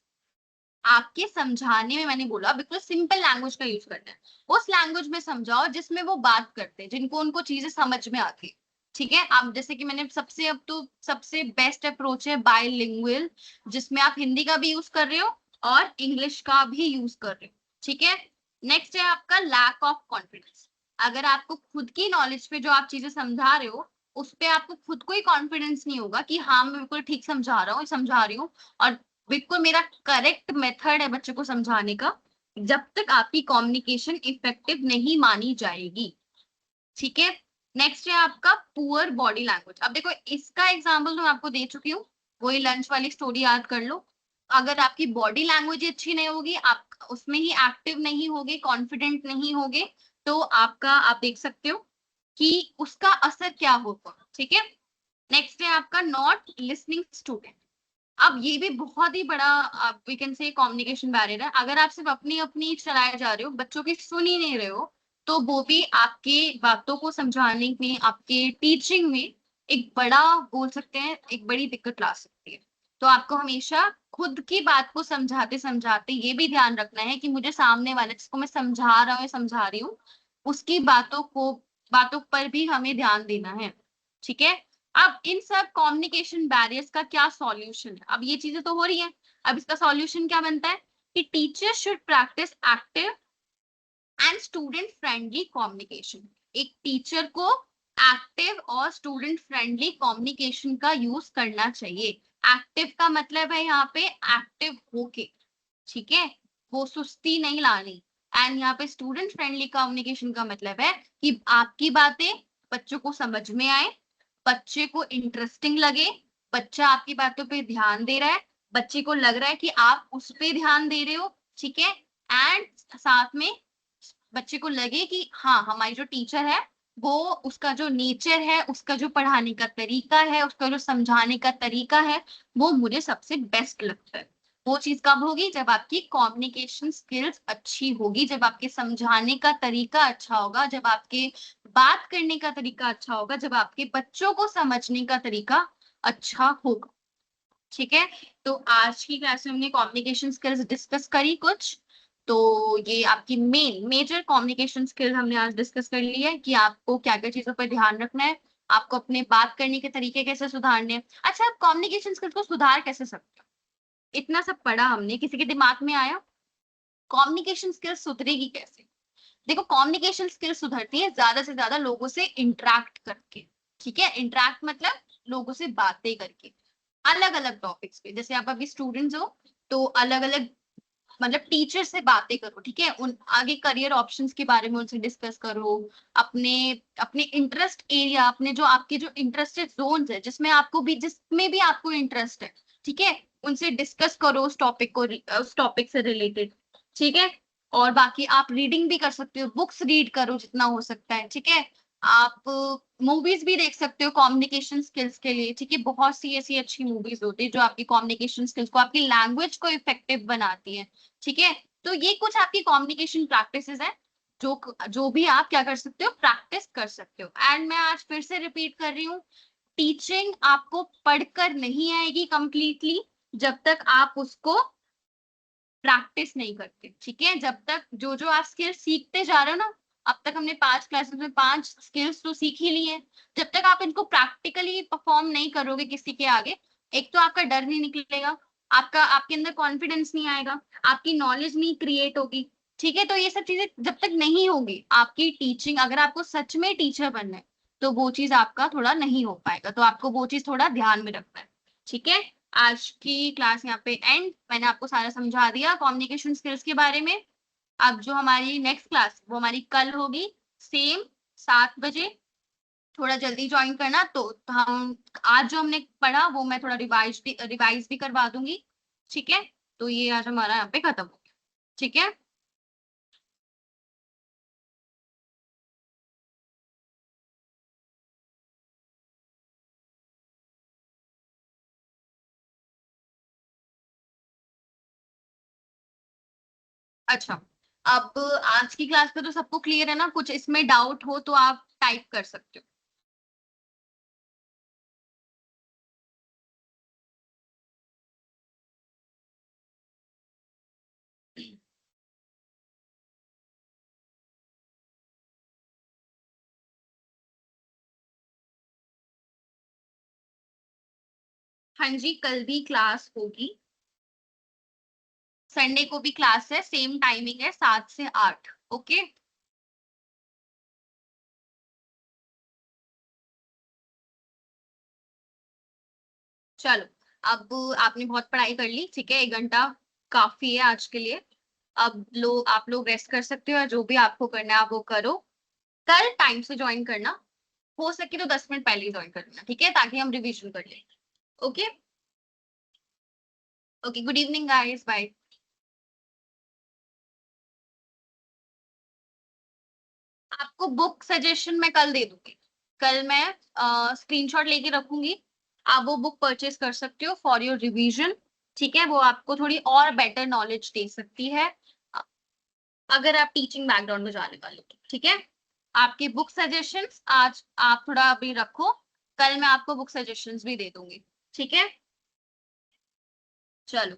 आपके समझाने में मैंने बोला बिल्कुल सिंपल लैंग्वेज का यूज करना है, उस लैंग्वेज में समझाओ जिसमें वो बात करते हैं, जिनको उनको चीजें समझ में आती है, ठीक है। आप जैसे कि मैंने सबसे, अब तो सबसे बेस्ट अप्रोच है बायलिंगुअल, जिसमें आप हिंदी का भी यूज कर रहे हो और इंग्लिश का भी यूज कर रहे हो, ठीक है। नेक्स्ट है आपका लैक ऑफ कॉन्फिडेंस। अगर आपको खुद की नॉलेज पे जो आप चीजें समझा रहे हो उस पे आपको खुद को ही कॉन्फिडेंस नहीं होगा कि हाँ मैं बिल्कुल ठीक समझा रहा हूँ, समझा रही हूँ और बिल्कुल मेरा करेक्ट मेथड है बच्चे को समझाने का, जब तक आपकी कम्युनिकेशन इफेक्टिव नहीं मानी जाएगी, ठीक है। नेक्स्ट है आपका पुअर बॉडी लैंग्वेज। अब देखो इसका एग्जांपल तो मैं आपको दे चुकी हूँ, वही लंच वाली स्टोरी याद कर लो। अगर आपकी बॉडी लैंग्वेज अच्छी नहीं होगी, आप उसमें ही एक्टिव नहीं होगे, कॉन्फिडेंट नहीं होगे, तो आपका आप देख सकते हो कि उसका असर क्या होगा, ठीक है। नेक्स्ट है आपका नॉट लिसनिंग स्टूडेंट। अब ये भी बहुत ही बड़ा आप we can say communication barrier है। अगर आप सिर्फ अपनी अपनी चलाए जा रहे हो, बच्चों की सुन ही नहीं रहे हो, तो वो भी आपके बातों को समझाने में, आपके टीचिंग में एक बड़ा, बोल सकते हैं एक बड़ी दिक्कत ला सकती है। तो आपको हमेशा खुद की बात को समझाते समझाते ये भी ध्यान रखना है कि मुझे सामने वाले जिसको मैं समझा रहा हूँ या समझा रही हूँ उसकी बातों पर भी हमें ध्यान देना है, ठीक है। अब इन सब कम्युनिकेशन बैरियर्स का क्या सॉल्यूशन है, अब ये चीजें तो हो रही है, अब इसका सॉल्यूशन क्या बनता है कि teacher should practice active and student friendly communication. एक टीचर को एक्टिव और स्टूडेंट फ्रेंडली कम्युनिकेशन का यूज करना चाहिए। एक्टिव का मतलब है यहाँ पे एक्टिव होके, ठीक है, वो सुस्ती नहीं लानी। एंड यहाँ पे स्टूडेंट फ्रेंडली कम्युनिकेशन का मतलब है कि आपकी बातें बच्चों को समझ में आए, बच्चे को इंटरेस्टिंग लगे, बच्चा आपकी बातों पे ध्यान दे रहा है, बच्चे को लग रहा है कि आप उस पे ध्यान दे रहे हो, ठीक है। एंड साथ में बच्चे को लगे कि हाँ हमारी जो टीचर है वो, उसका जो नेचर है, उसका जो पढ़ाने का तरीका है, उसका जो समझाने का तरीका है, वो मुझे सबसे बेस्ट लगता है। वो चीज कब होगी? जब आपकी कम्युनिकेशन स्किल्स अच्छी होगी, जब आपके समझाने का तरीका अच्छा होगा, जब आपके बात करने का तरीका अच्छा होगा, जब आपके बच्चों को समझने का तरीका अच्छा होगा, ठीक है। तो आज की क्लास में हमने कम्युनिकेशन स्किल्स डिस्कस करी कुछ। तो ये आपकी मेजर कम्युनिकेशन स्किल्स हमने आज डिस्कस कर ली है कि आपको क्या क्या चीजों पर ध्यान रखना है, आपको अपने बात करने के तरीके कैसे सुधारने हैं। अच्छा, आप कम्युनिकेशन स्किल्स को सुधार कैसे सकते हो? इतना सब पढ़ा हमने, किसी के दिमाग में आया कम्युनिकेशन स्किल्स सुधरेगी कैसे? देखो, कम्युनिकेशन स्किल्स सुधरती है ज्यादा से ज्यादा लोगों से इंटरेक्ट करके, ठीक है। इंटरेक्ट मतलब लोगों से बातें करके, अलग अलग टॉपिक्स पे। जैसे आप अभी स्टूडेंट्स हो तो अलग अलग, मतलब टीचर से बातें करो, ठीक है, उन आगे करियर ऑप्शंस के बारे में उनसे डिस्कस करो, अपने अपने इंटरेस्ट एरिया, अपने जो आपके जो इंटरेस्टेड जोन्स है, जिसमें भी आपको इंटरेस्ट है, ठीक है, उनसे डिस्कस करो उस टॉपिक को, उस टॉपिक से रिलेटेड, ठीक है। और बाकी आप रीडिंग भी कर सकते हो, बुक्स रीड करो जितना हो सकता है, ठीक है। आप मूवीज भी देख सकते हो कम्युनिकेशन स्किल्स के लिए, ठीक है। बहुत सी ऐसी अच्छी मूवीज होती है जो आपकी कम्युनिकेशन स्किल्स को, आपकी लैंग्वेज को इफेक्टिव बनाती है, ठीक है। तो ये कुछ आपकी कम्युनिकेशन प्रैक्टिसेस है जो जो भी आप क्या कर सकते हो, प्रैक्टिस कर सकते हो। एंड मैं आज फिर से रिपीट कर रही हूँ, टीचिंग आपको पढ़कर नहीं आएगी कंप्लीटली जब तक आप उसको प्रैक्टिस नहीं करते, ठीक है। जब तक जो जो आप स्किल्स सीखते जा रहे हो ना, अब तक हमने 5 क्लासेस में 5 स्किल्स तो सीख ही ली हैं, जब तक आप इनको प्रैक्टिकली परफॉर्म नहीं करोगे किसी के आगे, एक तो आपका डर नहीं निकलेगा, आपका आपके अंदर कॉन्फिडेंस नहीं आएगा, आपकी नॉलेज नहीं क्रिएट होगी, ठीक है। तो ये सब चीजें जब तक नहीं होगी आपकी टीचिंग, अगर आपको सच में टीचर बनना है तो वो चीज आपका थोड़ा नहीं हो पाएगा, तो आपको वो चीज थोड़ा ध्यान में रखना है, ठीक है। आज की क्लास यहाँ पे एंड, मैंने आपको सारा समझा दिया कम्युनिकेशन स्किल्स के बारे में। अब जो हमारी नेक्स्ट क्लास वो हमारी कल होगी, सेम 7 बजे। थोड़ा जल्दी ज्वाइन करना, तो हम आज जो हमने पढ़ा वो मैं थोड़ा रिवाइज भी करवा दूंगी, ठीक है। तो ये आज हमारा यहाँ पे खत्म हो गया, ठीक है। अच्छा, अब आज की क्लास पे तो सबको क्लियर है ना? कुछ इसमें डाउट हो तो आप टाइप कर सकते हो। हाँ जी, कल भी क्लास होगी, संडे को भी क्लास है, सेम टाइमिंग है 7 से 8। ओके, चलो। अब आपने बहुत पढ़ाई कर ली, ठीक है, 1 घंटा काफी है आज के लिए। अब आप लोग रेस्ट कर सकते हो, और जो भी आपको करना है आप वो करो। कल टाइम से ज्वाइन करना, हो सके तो 10 मिनट पहले ही ज्वाइन करना, ठीक है, ताकि हम रिवीजन कर लें। Okay, okay, good evening guys, bye. आपको बुक सजेशन मैं कल दे दूंगी, कल मैं स्क्रीनशॉट लेके रखूंगी, आप वो बुक परचेज कर सकते हो फॉर योर रिवीजन, ठीक है। वो आपको थोड़ी और बेटर नॉलेज दे सकती है, अ- अगर आप टीचिंग बैकग्राउंड में जाने वाले हो तो, ठीक है। आपकी बुक सजेशंस आज आप थोड़ा अभी रखो, कल मैं आपको बुक सजेशंस भी दे दूंगी, ठीक है। चलो।